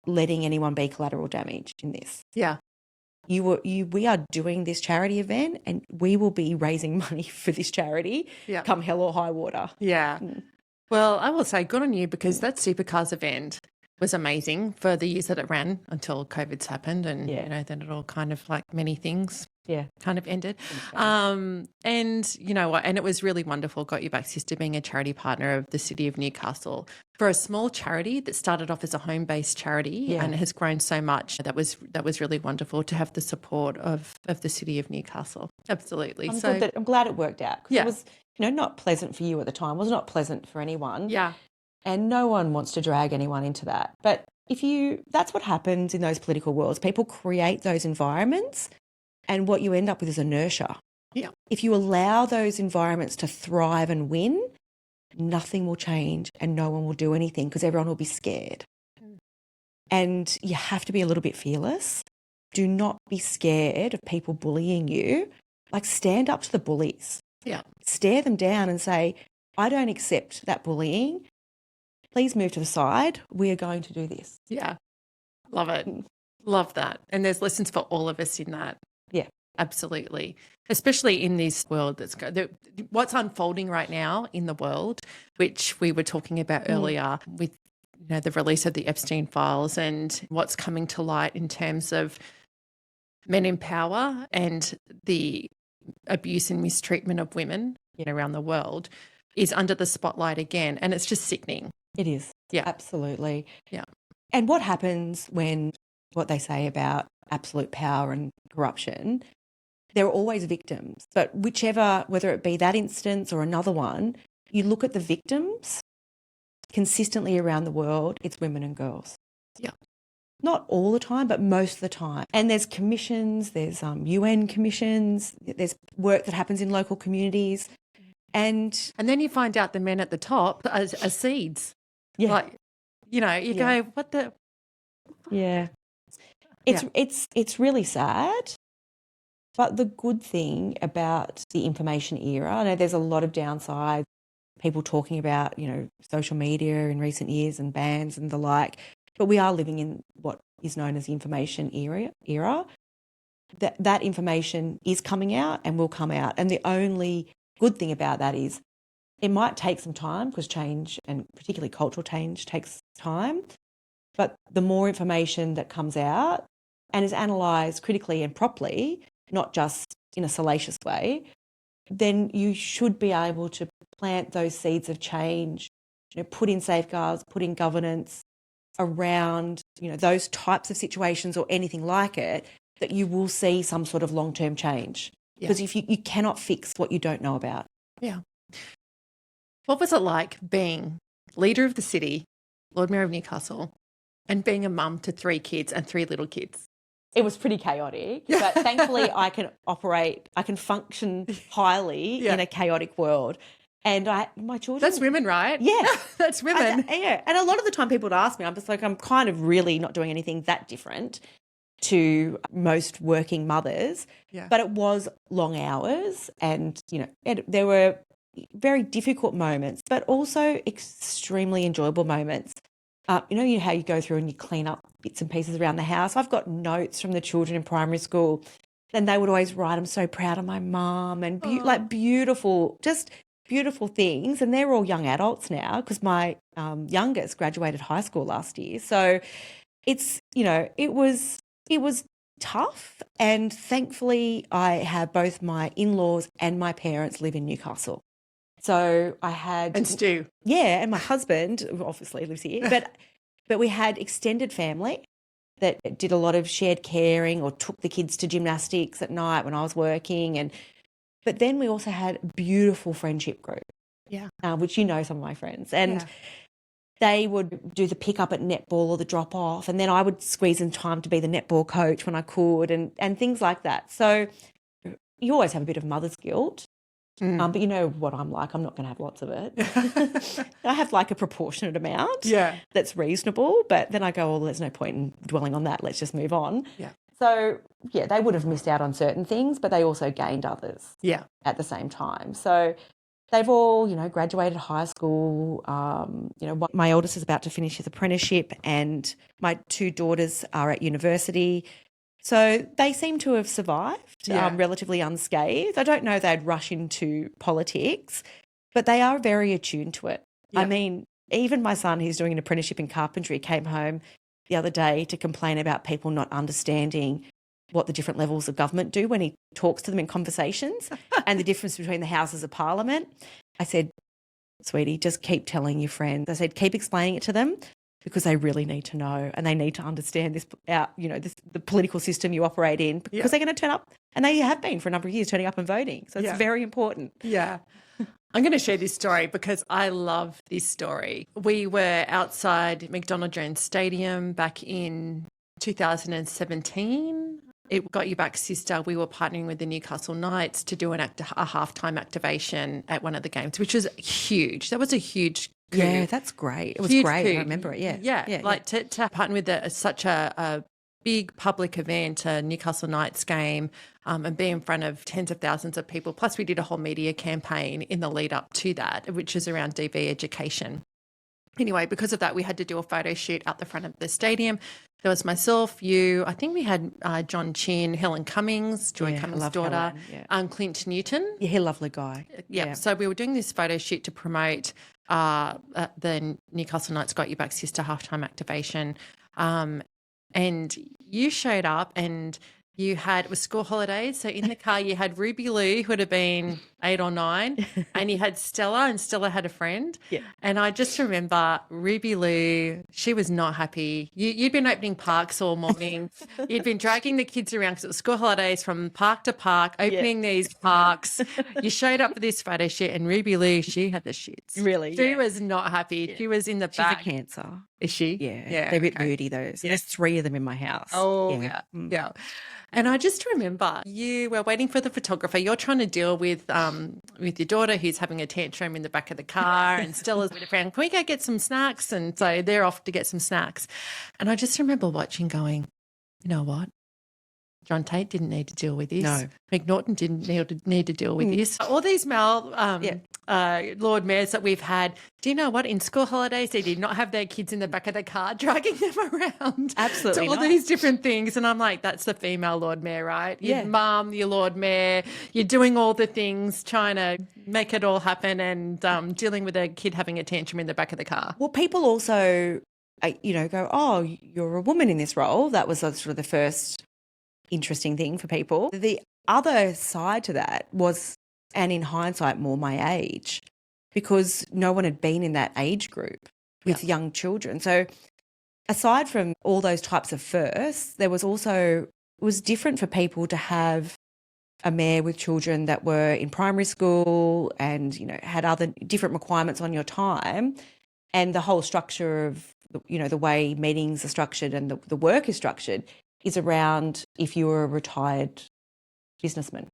letting anyone be collateral damage in this. Yeah. We are doing this charity event and we will be raising money for this charity come hell or high water. Yeah. Well, I will say good on you, because that supercars event was amazing for the years that it ran until COVID's happened, and then it all kind of, like many things, kind of ended. And you know what? And it was really wonderful. Got You Back Sister being a charity partner of the City of Newcastle for a small charity that started off as a home-based charity and has grown so much. That was really wonderful to have the support of the City of Newcastle. Absolutely. I'm glad it worked out, because it was not pleasant for you at the time. It was not pleasant for anyone. Yeah. And no one wants to drag anyone into that. But that's what happens in those political worlds. People create those environments, and what you end up with is inertia. Yeah. If you allow those environments to thrive and win, nothing will change and no one will do anything, because everyone will be scared. And you have to be a little bit fearless. Do not be scared of people bullying you. Like, stand up to the bullies. Yeah. Stare them down and say, I don't accept that bullying. Please move to the side. We are going to do this. Yeah. Love it. Love that. And there's lessons for all of us in that. Yeah. Absolutely. Especially in this world what's unfolding right now in the world, which we were talking about earlier with the release of the Epstein files and what's coming to light in terms of men in power and the abuse and mistreatment of women around the world is under the spotlight again. And it's just sickening. It is. Yeah. Absolutely. Yeah. And what happens when what they say about absolute power and corruption, there are always victims. But whether it be that instance or another one, you look at the victims consistently around the world, it's women and girls. Yeah. Not all the time, but most of the time. And there's commissions, there's UN commissions, there's work that happens in local communities. And then you find out the men at the top are seeds. Yeah. Like, you go, what the? Yeah. It's really sad. But the good thing about the information era, I know there's a lot of downsides, people talking about, social media in recent years and bans and the like, but we are living in what is known as the information era. That information is coming out and will come out. And the only good thing about that is it might take some time, because change, and particularly cultural change, takes time. But the more information that comes out and is analysed critically and properly, not just in a salacious way, then you should be able to plant those seeds of change, put in safeguards, put in governance around, those types of situations or anything like it, that you will see some sort of long-term change. Because if you cannot fix what you don't know about. Yeah. What was it like being leader of the city, Lord Mayor of Newcastle, and being a mum to 3 kids and 3 little kids? It was pretty chaotic, but thankfully I can function highly in a chaotic world. And my children... That's women, right? Yeah. That's women. And a lot of the time people would ask me, I'm just like, I'm kind of really not doing anything that different to most working mothers. Yeah. But it was long hours and, there were very difficult moments, but also extremely enjoyable moments. How you go through and you clean up bits and pieces around the house. I've got notes from the children in primary school, and they would always write, I'm so proud of my mum, and beautiful things. And they're all young adults now, because my youngest graduated high school last year. So it's, it was tough. And thankfully I have both my in-laws and my parents live in Newcastle. So I had... And Stu. Yeah, and my husband obviously lives here. But we had extended family that did a lot of shared caring or took the kids to gymnastics at night when I was working. But then we also had a beautiful friendship group, which some of my friends. And they would do the pick-up at netball or the drop-off, and then I would squeeze in time to be the netball coach when I could and things like that. So you always have a bit of mother's guilt. But you know what I'm like. I'm not going to have lots of it. I have like a proportionate amount that's reasonable. But then I go, well, there's no point in dwelling on that. Let's just move on. Yeah. So, yeah, they would have missed out on certain things, but they also gained others at the same time. So they've all, graduated high school. My eldest is about to finish his apprenticeship and my two daughters are at university. So they seem to have survived relatively unscathed. I don't know if they'd rush into politics, but they are very attuned to it. Yeah. I mean, even my son, who's doing an apprenticeship in carpentry, came home the other day to complain about people not understanding what the different levels of government do when he talks to them in conversations and the difference between the Houses of Parliament. I said, sweetie, just keep telling your friends. I said, keep explaining it to them because they really need to know and they need to understand the political system you operate in because they're going to turn up, and they have been for a number of years turning up and voting. So it's very important. Yeah. I'm going to share this story because I love this story. We were outside McDonald Jones Stadium back in 2017. It Got You Back Sister. We were partnering with the Newcastle Knights to do a halftime activation at one of the games, which was huge. That was a huge coup. Yeah, that's great. It was huge great. coup. I remember it. To partner with such a big public event, a Newcastle Knights game, and be in front of tens of thousands of people. Plus, we did a whole media campaign in the lead up to that, which is around DV education. Anyway, because of that, we had to do a photo shoot out the front of the stadium. There was myself, you, I think we had John Chin, Helen Cummings, Joy Cummings' daughter, Clint Newton. Yeah, he's a lovely guy. Yeah, so we were doing this photo shoot to promote the Newcastle Knights Got You Back Sister halftime activation. And you showed up and it was school holidays. So in the car you had Ruby Lou, who would have been 8 or 9, and you had Stella, and Stella had a friend. Yeah. And I just remember Ruby Lou, she was not happy. You'd been opening parks all morning. You'd been dragging the kids around because it was school holidays from park to park, opening these parks. You showed up for this photo shoot and Ruby Lou, she had the shits. Really? She was not happy. She was in the back. She's a Cancer. Is she? Yeah. They're a bit moody though. So there's 3 of them in my house. Oh, yeah. And I just remember you were waiting for the photographer. You're trying to deal with your daughter who's having a tantrum in the back of the car, and Stella's with a friend. Can we go get some snacks? And so they're off to get some snacks. And I just remember watching going, you know what? John Tate didn't need to deal with this. No. McNaughton didn't need to deal with this. All these male Lord Mayors that we've had, do you know what? In school holidays, they did not have their kids in the back of the car dragging them around. Absolutely to all these different things. And I'm like, that's the female Lord Mayor, right? Your mum, your Lord Mayor, you're doing all the things, trying to make it all happen and dealing with a kid having a tantrum in the back of the car. Well, people also, go, oh, you're a woman in this role. That was sort of the first interesting thing for people. The other side to that was, and in hindsight, more my age, because no one had been in that age group with young children. So aside from all those types of firsts, there was also, it was different for people to have a mayor with children that were in primary school and, had other different requirements on your time, and the whole structure of, the way meetings are structured and the work is structured is around if you're a retired businessman.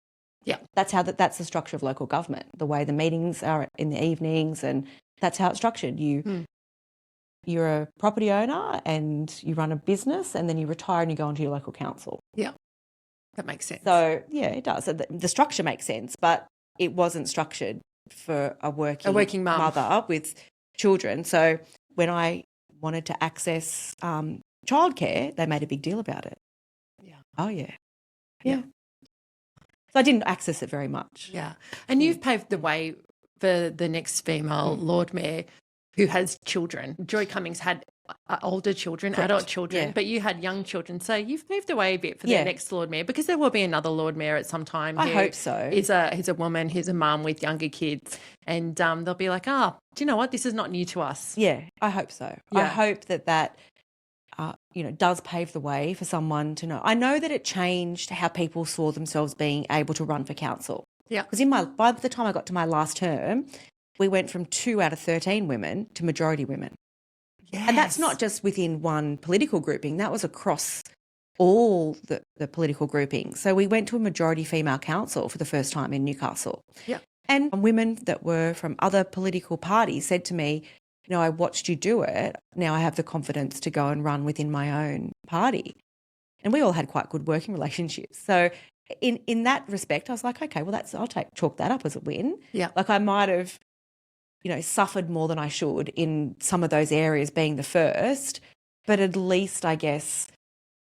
Yeah. That's the structure of local government, the way the meetings are in the evenings, and that's how it's structured. You're a property owner and you run a business, and then you retire and you go onto your local council. Yeah. That makes sense. So, yeah, it does. So the structure makes sense, but it wasn't structured for a working mother with children. So when I wanted to access childcare, they made a big deal about it. Yeah. Oh, yeah. Yeah. So I didn't access it very much. Yeah. And you've paved the way for the next female Lord Mayor who has children. Joy Cummings had older children, Correct. adult children, but you had young children. So you've paved the way a bit for the next Lord Mayor, because there will be another Lord Mayor at some time. I hope so. He's a woman, who's a mum with younger kids, and they'll be like, do you know what? This is not new to us. Yeah, I hope so. Yeah. I hope that does pave the way for someone to know. I know that it changed how people saw themselves being able to run for council. Yeah. Because by the time I got to my last term, we went from 2 out of 13 women to majority women. Yes. And that's not just within one political grouping. That was across all the political groupings. So we went to a majority female council for the first time in Newcastle. Yeah. And women that were from other political parties said to me, you know, I watched you do it. Now I have the confidence to go and run within my own party. And we all had quite good working relationships. So in that respect, I was like, okay, well, I'll chalk that up as a win. Yeah. Like I might have, you know, suffered more than I should in some of those areas being the first, but at least I guess,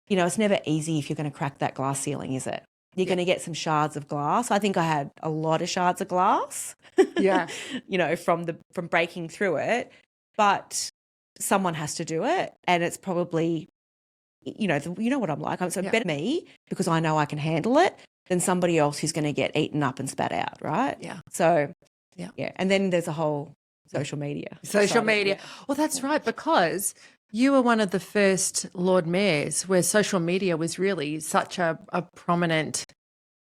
you know, it's never easy if you're going to crack that glass ceiling, is it? You're going to get some shards of glass. I think I had a lot of shards of glass, Yeah. you know, from breaking through it, but someone has to do it. And it's probably, you know what I'm like. I'm so better me because I know I can handle it than somebody else who's going to get eaten up and spat out, right? Yeah. So, yeah. And then there's a whole social media. Yeah. Well, that's right, because you were one of the first Lord Mayors where social media was really such a prominent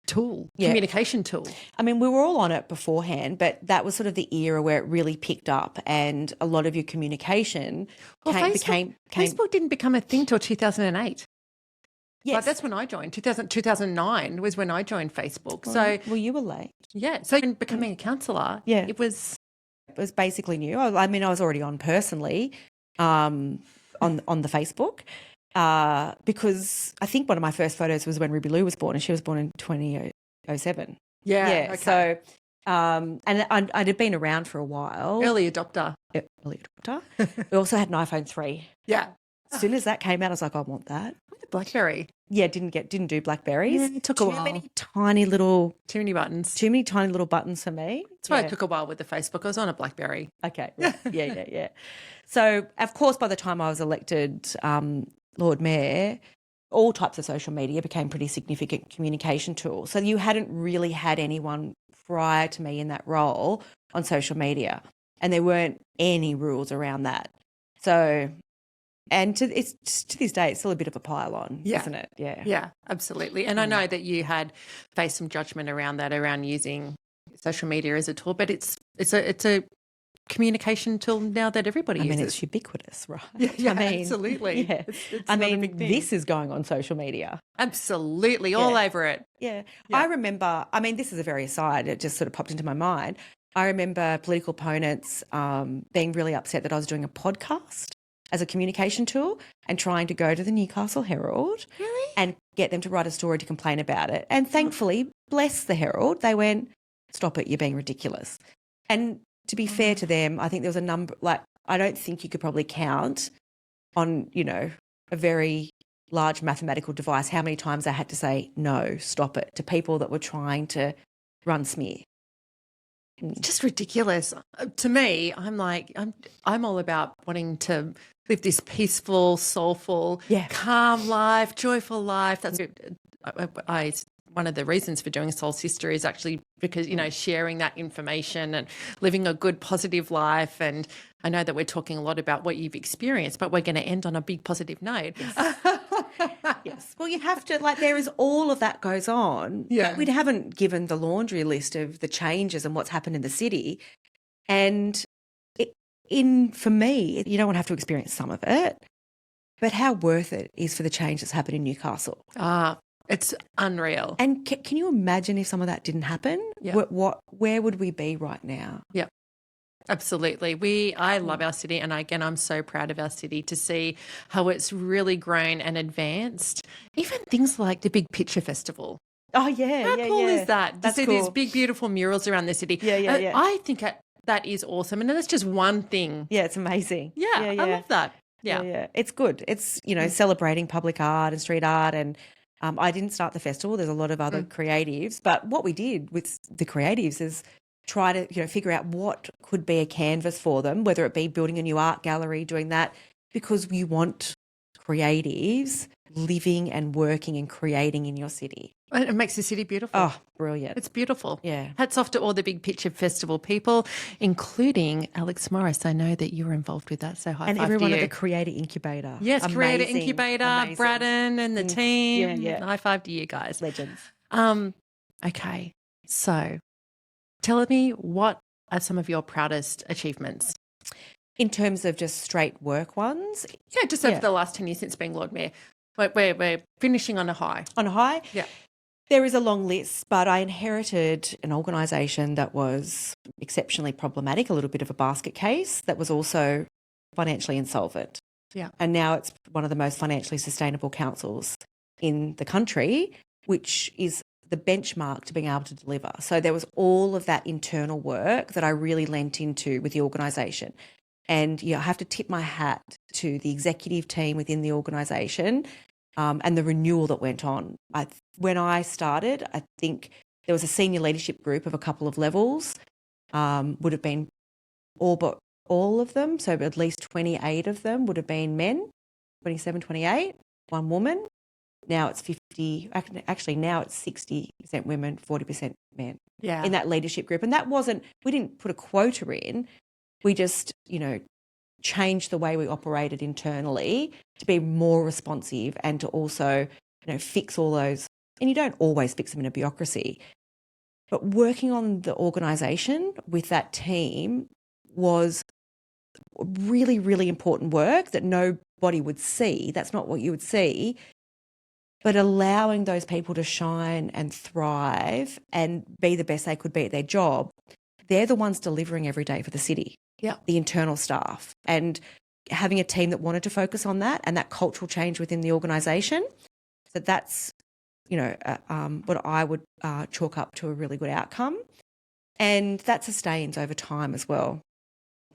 tool, communication tool. I mean, we were all on it beforehand, but that was sort of the era where it really picked up and a lot of your communication Facebook didn't become a thing till 2008. Yes. Like that's when I joined. 2009 was when I joined Facebook. Well, you were late. Yeah. So in becoming a counsellor, it was basically new. I mean, I was already on personally on the Facebook because I think one of my first photos was when Ruby Lou was born, and she was born in 2007. Yeah. Okay. So and I'd have been around for a while. Early adopter. We also had an iPhone 3. Yeah. As soon as that came out, I was like, I want that. BlackBerry. Yeah, didn't do Blackberries. Yeah, it took a while. Too many buttons. Too many tiny little buttons for me. That's why it took a while with the Facebook. I was on a BlackBerry. Okay. Right. Yeah. So, of course, by the time I was elected Lord Mayor, all types of social media became pretty significant communication tools. So you hadn't really had anyone prior to me in that role on social media, and there weren't any rules around that. So... And to this day, it's still a bit of a pile-on, isn't it? Yeah, absolutely. And I know that you had faced some judgment around that, around using social media as a tool, but it's a communication tool now that everybody uses. I mean, it's ubiquitous, right? Yeah, absolutely. Yeah. This is going on social media. Absolutely, all over it. Yeah. I remember, this is a very aside, it just sort of popped into my mind. I remember political opponents being really upset that I was doing a podcast as a communication tool and trying to go to the Newcastle Herald and get them to write a story to complain about it. And thankfully, bless the Herald, they went, stop it, you're being ridiculous. And to be fair to them, I think there was a number, like, I don't think you could probably count on, you know, a very large mathematical device how many times I had to say, no, stop it, to people that were trying to run smear. Just ridiculous. To me, I'm like, I'm all about wanting to live this peaceful, soulful, calm life, joyful life. That's one of the reasons for doing Soul Sista is actually because, you know, sharing that information and living a good, positive life. And I know that we're talking a lot about what you've experienced, but we're going to end on a big positive note. Yes. Well, you have to, like, there is all of that goes on. Yeah. We haven't given the laundry list of the changes and what's happened in the city. And for me, you don't want to have to experience some of it, but how worth it is for the change that's happened in Newcastle. It's unreal. And can you imagine if some of that didn't happen? Yeah. Where would we be right now? Yeah. Absolutely. I love our city, and again, I'm so proud of our city to see how it's really grown and advanced. Even things like the Big Picture Festival. Oh, yeah. How cool is that? That's to see cool. these big, beautiful murals around the city. Yeah. I think that is awesome, and that's just one thing. Yeah, it's amazing. Yeah. I love that. Yeah. It's good. It's, you know, celebrating public art and street art, and I didn't start the festival. There's a lot of other creatives, but what we did with the creatives is try to, you know, figure out what could be a canvas for them, whether it be building a new art gallery, doing that, because you want creatives living and working and creating in your city. And it makes the city beautiful. Oh, brilliant. It's beautiful. Yeah. Hats off to all the Big Picture Festival people, including Alex Morris. I know that you were involved with that, so high five to you. And everyone at the Creator Incubator. Yes, Amazing. Creator Incubator, Braddon and the team. Yeah. High five to you guys. Legends. Okay, so tell me, what are some of your proudest achievements? In terms of just straight work ones? Yeah, just over the last 10 years since being Lord Mayor. We're finishing on a high. On a high? Yeah. There is a long list, but I inherited an organisation that was exceptionally problematic, a little bit of a basket case, that was also financially insolvent. Yeah. And now it's one of the most financially sustainable councils in the country, which is the benchmark to being able to deliver. So there was all of that internal work that I really lent into with the organisation. And I have to tip my hat to the executive team within the organisation and the renewal that went on. When I started, I think there was a senior leadership group of a couple of levels, would have been all but all of them, so at least 28 of them would have been men, 27, 28, one woman. Now it's 50, actually now it's 60% women, 40% men in that leadership group. And that wasn't, we didn't put a quota in, we just, changed the way we operated internally to be more responsive and to also, fix all those. And you don't always fix them in a bureaucracy. But working on the organisation with that team was really, really important work that nobody would see. That's not what you would see. But allowing those people to shine and thrive and be the best they could be at their job, they're the ones delivering every day for the city. Yeah. The internal staff, and having a team that wanted to focus on that and that cultural change within the organisation. So that's, what I would chalk up to a really good outcome. And that sustains over time as well.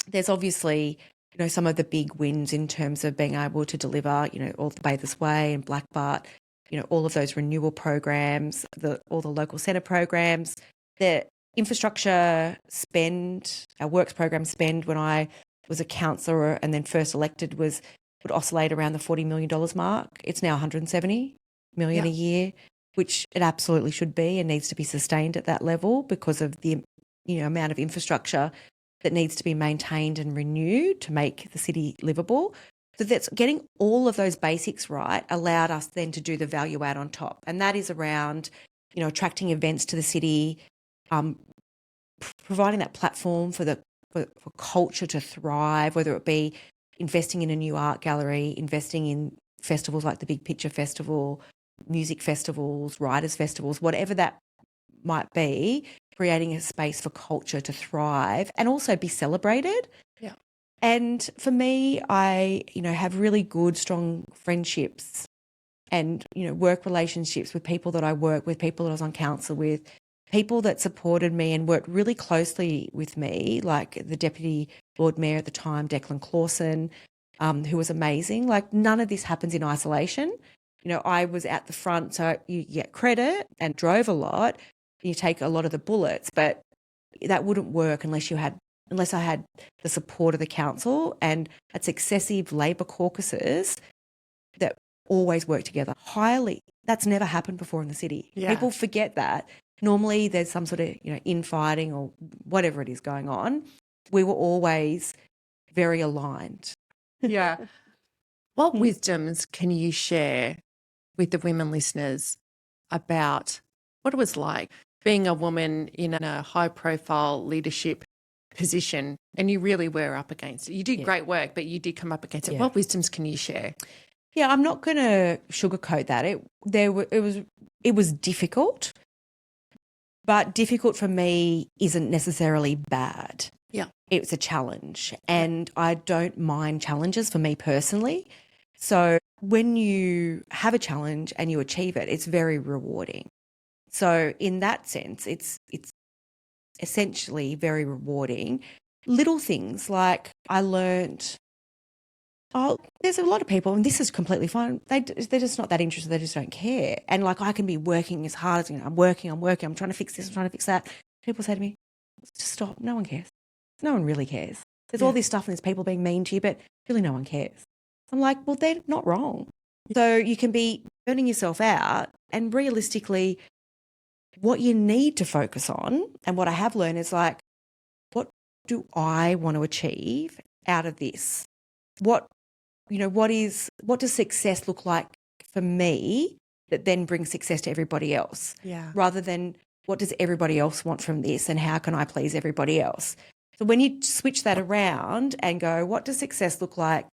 There's obviously, some of the big wins in terms of being able to deliver, all the Bathurst Way and Black Bart, all of those renewal programs, all the local centre programs, the infrastructure spend, our works program spend when I was a councillor and then first elected would oscillate around the $40 million mark. It's now $170 million a year, which it absolutely should be and needs to be sustained at that level because of the amount of infrastructure that needs to be maintained and renewed to make the city livable. So that's getting all of those basics right allowed us then to do the value add on top. And that is around, attracting events to the city, providing that platform for culture to thrive, whether it be investing in a new art gallery, investing in festivals like the Big Picture Festival, music festivals, writers' festivals, whatever that might be, creating a space for culture to thrive and also be celebrated. Yeah. And for me, I, have really good, strong friendships and, work relationships with people that I work with, people that I was on council with, people that supported me and worked really closely with me, like the Deputy Lord Mayor at the time, Declan Clawson, who was amazing. Like none of this happens in isolation. I was at the front, so you get credit and drove a lot. You take a lot of the bullets, but that wouldn't work unless I had the support of the council and a successive Labor caucuses that always work together highly. That's never happened before in the city. Yeah. People forget that. Normally there's some sort of, infighting or whatever it is going on. We were always very aligned. Yeah. What wisdoms can you share with the women listeners about what it was like being a woman in a high-profile leadership position, and you really were up against it? You did great work, but you did come up against it. Yeah. What wisdoms can you share? Yeah, I'm not going to sugarcoat that. It was difficult, but difficult for me isn't necessarily bad. Yeah. It's a challenge, and I don't mind challenges for me personally. So when you have a challenge and you achieve it, it's very rewarding. So in that sense, it's essentially very rewarding. Little things like I learned, there's a lot of people, and this is completely fine, they're just not that interested, they just don't care. And like I can be working as hard as, I'm working, I'm trying to fix this, I'm trying to fix that. People say to me, just stop, no one cares. No one really cares. There's all this stuff and there's people being mean to you, but really no one cares. I'm like, well, they're not wrong. So you can be burning yourself out, and realistically what you need to focus on, and what I have learned is like, what do I want to achieve out of this? What does success look like for me that then brings success to everybody else? Yeah. Rather than what does everybody else want from this and how can I please everybody else? So when you switch that around and go, what does success look like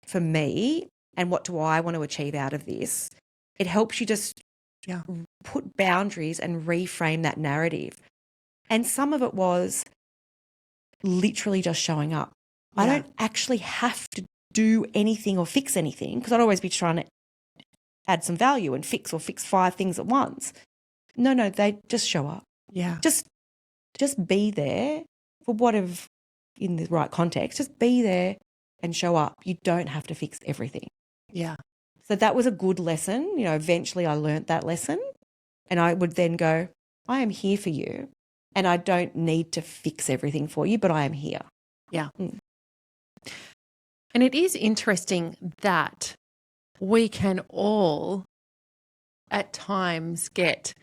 for me and what do I want to achieve out of this? It helps you just Yeah. put boundaries and reframe that narrative. And some of it was literally just showing up. I Yeah. don't actually have to do anything or fix anything, because I'd always be trying to add some value and fix 5 things at once. No, they just show up. Yeah. Just be there for whatever, in the right context, just be there and show up. You don't have to fix everything. Yeah. So that was a good lesson. You know, eventually I learnt that lesson, and I would then go, I am here for you, and I don't need to fix everything for you, but I am here. Yeah. And it is interesting that we can all at times get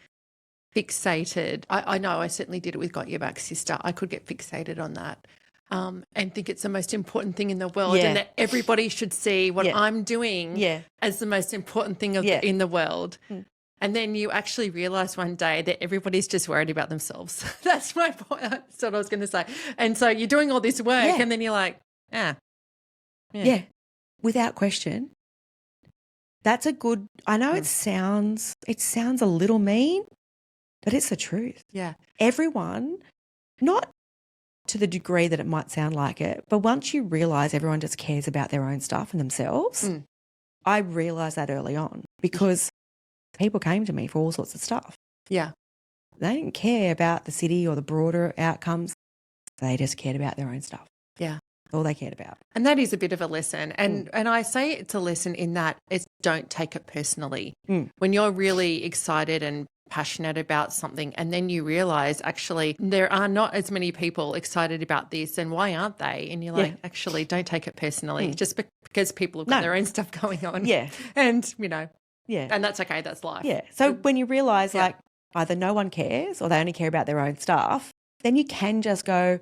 fixated. I know I certainly did it with Got Your Back, Sister. I could get fixated on that and think it's the most important thing in the world, Yeah. and that everybody should see what Yeah. I'm doing Yeah. as the most important thing Yeah. in the world. And then you actually realize one day that everybody's just worried about themselves. That's my point. That's what I was going to say. And so you're doing all this work, Yeah. and then you're like, Yeah, without question. That's a good, I know it sounds a little mean, but it's the truth. yeah, Everyone, not to the degree that it might sound like it, but once you realize everyone just cares about their own stuff and themselves, I realized that early on, because people came to me for all sorts of stuff. yeah, They didn't care about the city or the broader outcomes. They just cared about their own stuff. yeah. All they cared about. And that is a bit of a lesson. And I say it's a lesson in that it's don't take it personally. When you're really excited and passionate about something, and then you realize actually there are not as many people excited about this, and why aren't they? And you're like, actually, don't take it personally, just because people have got their own stuff going on. Yeah. And, you know, Yeah. and that's okay. That's life. Yeah. So when you realize like either no one cares or they only care about their own stuff, then you can just go,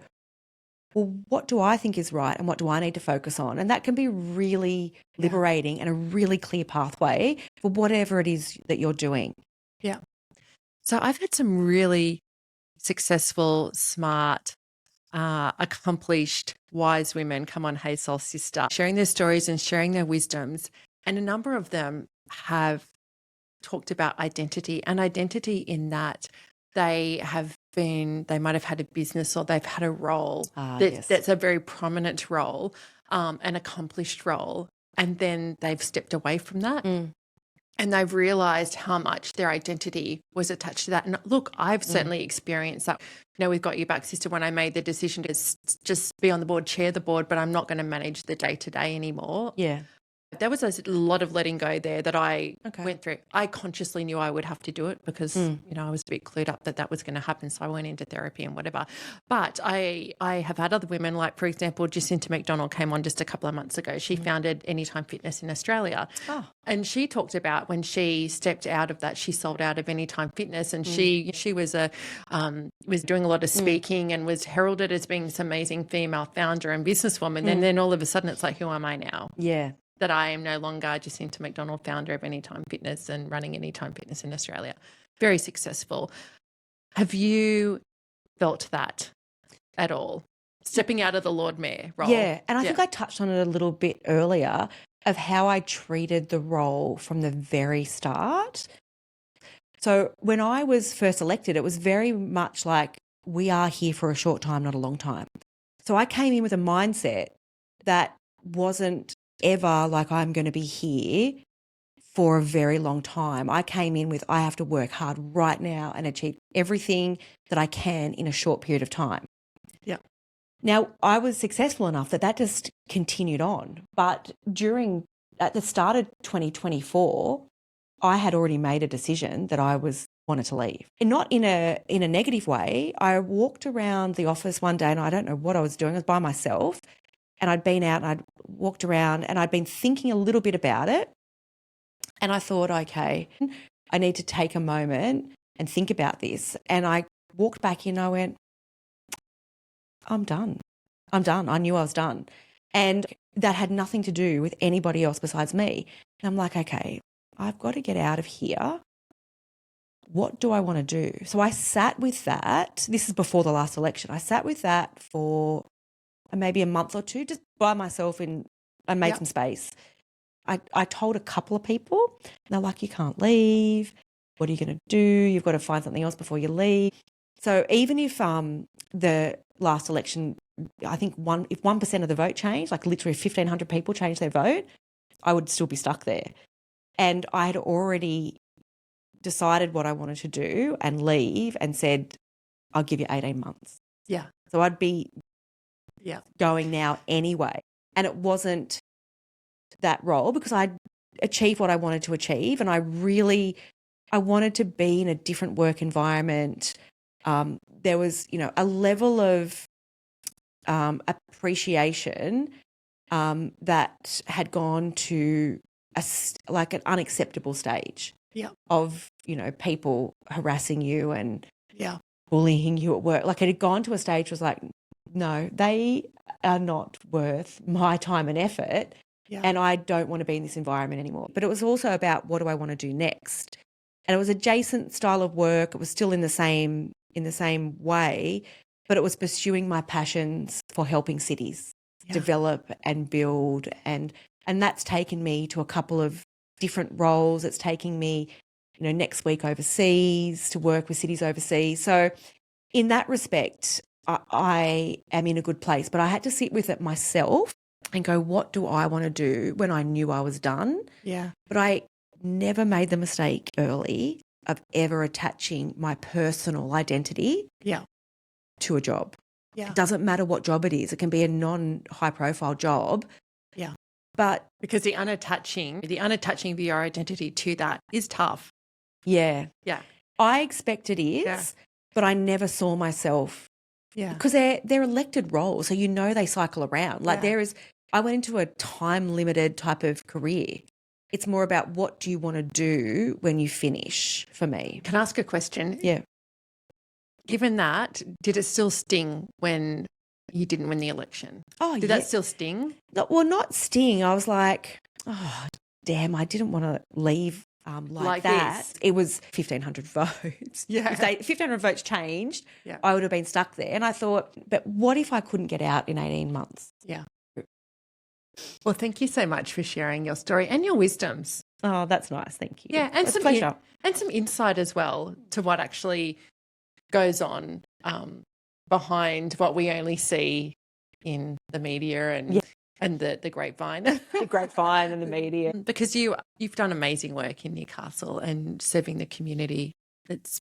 well, what do I think is right and what do I need to focus on? And that can be really liberating and a really clear pathway for whatever it is that you're doing. Yeah. So I've had some really successful, smart, accomplished, wise women come on Hey Soul Sister, sharing their stories and sharing their wisdoms. And a number of them have talked about identity, and identity in that they might have had a business or they've had a role that's a very prominent role, an accomplished role. And then they've stepped away from that. And they've realised how much their identity was attached to that. And look, I've certainly experienced that. You know, we've Got Your Back, Sister, when I made the decision to just be on the board, chair the board, but I'm not going to manage the day-to-day anymore. Yeah. There was a lot of letting go there that I went through. I consciously knew I would have to do it because, you know, I was a bit clued up that was going to happen. So I went into therapy and whatever. But I have had other women, like, for example, Jacinta McDonald came on just a couple of months ago. She founded Anytime Fitness in Australia. And she talked about when she stepped out of that, she sold out of Anytime Fitness, and she was was doing a lot of speaking and was heralded as being this amazing female founder and businesswoman. And then all of a sudden it's like, who am I now? Yeah. That I am no longer Jacinta McDonald, founder of Anytime Fitness and running Anytime Fitness in Australia. Very successful. Have you felt that at all? Stepping out of the Lord Mayor role? Yeah. And I think I touched on it a little bit earlier of how I treated the role from the very start. So when I was first elected, it was very much like, we are here for a short time, not a long time. So I came in with a mindset that wasn't ever like, I'm going to be here for a very long time. I came in with, I have to work hard right now and achieve everything that I can in a short period of time. Yeah. Now, I was successful enough that just continued on. But at the start of 2024, I had already made a decision that I wanted to leave. And not in a negative way. I walked around the office one day and I don't know what I was doing. I was by myself. And I'd been out and I'd walked around and I'd been thinking a little bit about it. And I thought, okay, I need to take a moment and think about this. And I walked back in and I went, I'm done. I knew I was done. And that had nothing to do with anybody else besides me. And I'm like, okay, I've got to get out of here. What do I want to do? So I sat with that. This is before the last election. I sat with that for maybe a month or two, just by myself, and I made some space. I told a couple of people, and they're like, you can't leave. what are you going to do? You've got to find something else before you leave. So even if the last election, I think if 1% of the vote changed, like literally 1,500 people changed their vote, I would still be stuck there. And I had already decided what I wanted to do and leave and said, I'll give you 18 months. Yeah. So I'd be going now anyway. And it wasn't that role because I'd achieved what I wanted to achieve, and I wanted to be in a different work environment. There was, a level of appreciation that had gone to like an unacceptable stage of, people harassing you and bullying you at work. Like it had gone to a stage where it was like, no, they are not worth my time and effort. And I don't want to be in this environment anymore. But it was also about what do I want to do next? And it was adjacent style of work. It was still in the same way, but it was pursuing my passions for helping cities develop and build. And that's taken me to a couple of different roles. It's taking me, next week overseas to work with cities overseas. So in that respect, I am in a good place, but I had to sit with it myself and go, what do I want to do when I knew I was done? Yeah. But I never made the mistake early of ever attaching my personal identity to a job. Yeah. It doesn't matter what job it is. It can be a non-high profile job. Yeah. But because the unattaching of your identity to that is tough. Yeah. Yeah. I expect it is, but I never saw myself. Yeah. Because they're elected roles, so they cycle around. Like I went into a time-limited type of career. It's more about what do you want to do when you finish for me. Can I ask a question? Yeah. Given that, did it still sting when you didn't win the election? Oh, Did that still sting? No, well, not sting. I was like, oh, damn, I didn't want to leave like that. This. It was 1,500 votes. Yeah. If 1,500 votes changed, I would have been stuck there. And I thought, but what if I couldn't get out in 18 months? Yeah. Well, thank you so much for sharing your story and your wisdoms. Oh, that's nice. Thank you. Yeah, and some pleasure. And some insight as well to what actually goes on behind what we only see in the media and the grapevine. The grapevine and the media. Because you've done amazing work in Newcastle and serving the community. It's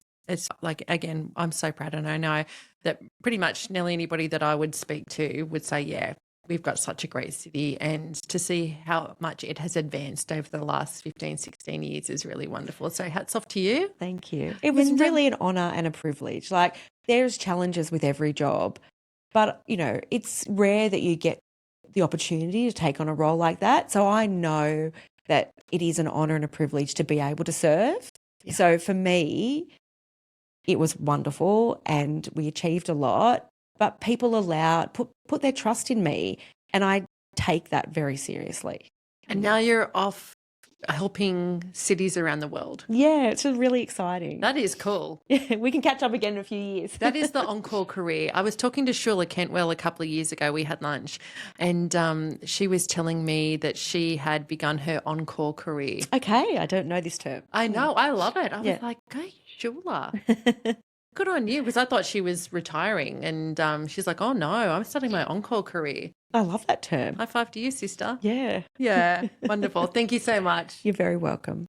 like, again, I'm so proud, and I know that pretty much nearly anybody that I would speak to would say, yeah, we've got such a great city, and to see how much it has advanced over the last 15, 16 years is really wonderful. So hats off to you. Thank you. It was really an honour and a privilege. Like, there's challenges with every job, but, it's rare that you get the opportunity to take on a role like that. So I know that it is an honour and a privilege to be able to serve. Yeah. So for me, it was wonderful and we achieved a lot. But people put their trust in me, and I take that very seriously. And now you're off helping cities around the world. Yeah, it's really exciting. That is cool. Yeah, we can catch up again in a few years. That is the encore career. I was talking to Shula Kentwell a couple of years ago. We had lunch, and she was telling me that she had begun her encore career. Okay, I don't know this term. I know. I love it. I was like, go Shula. Good on you, because I thought she was retiring, and she's like, oh, no, I'm starting my encore career. I love that term. High five to you, sister. Yeah. Yeah, wonderful. Thank you so much. You're very welcome.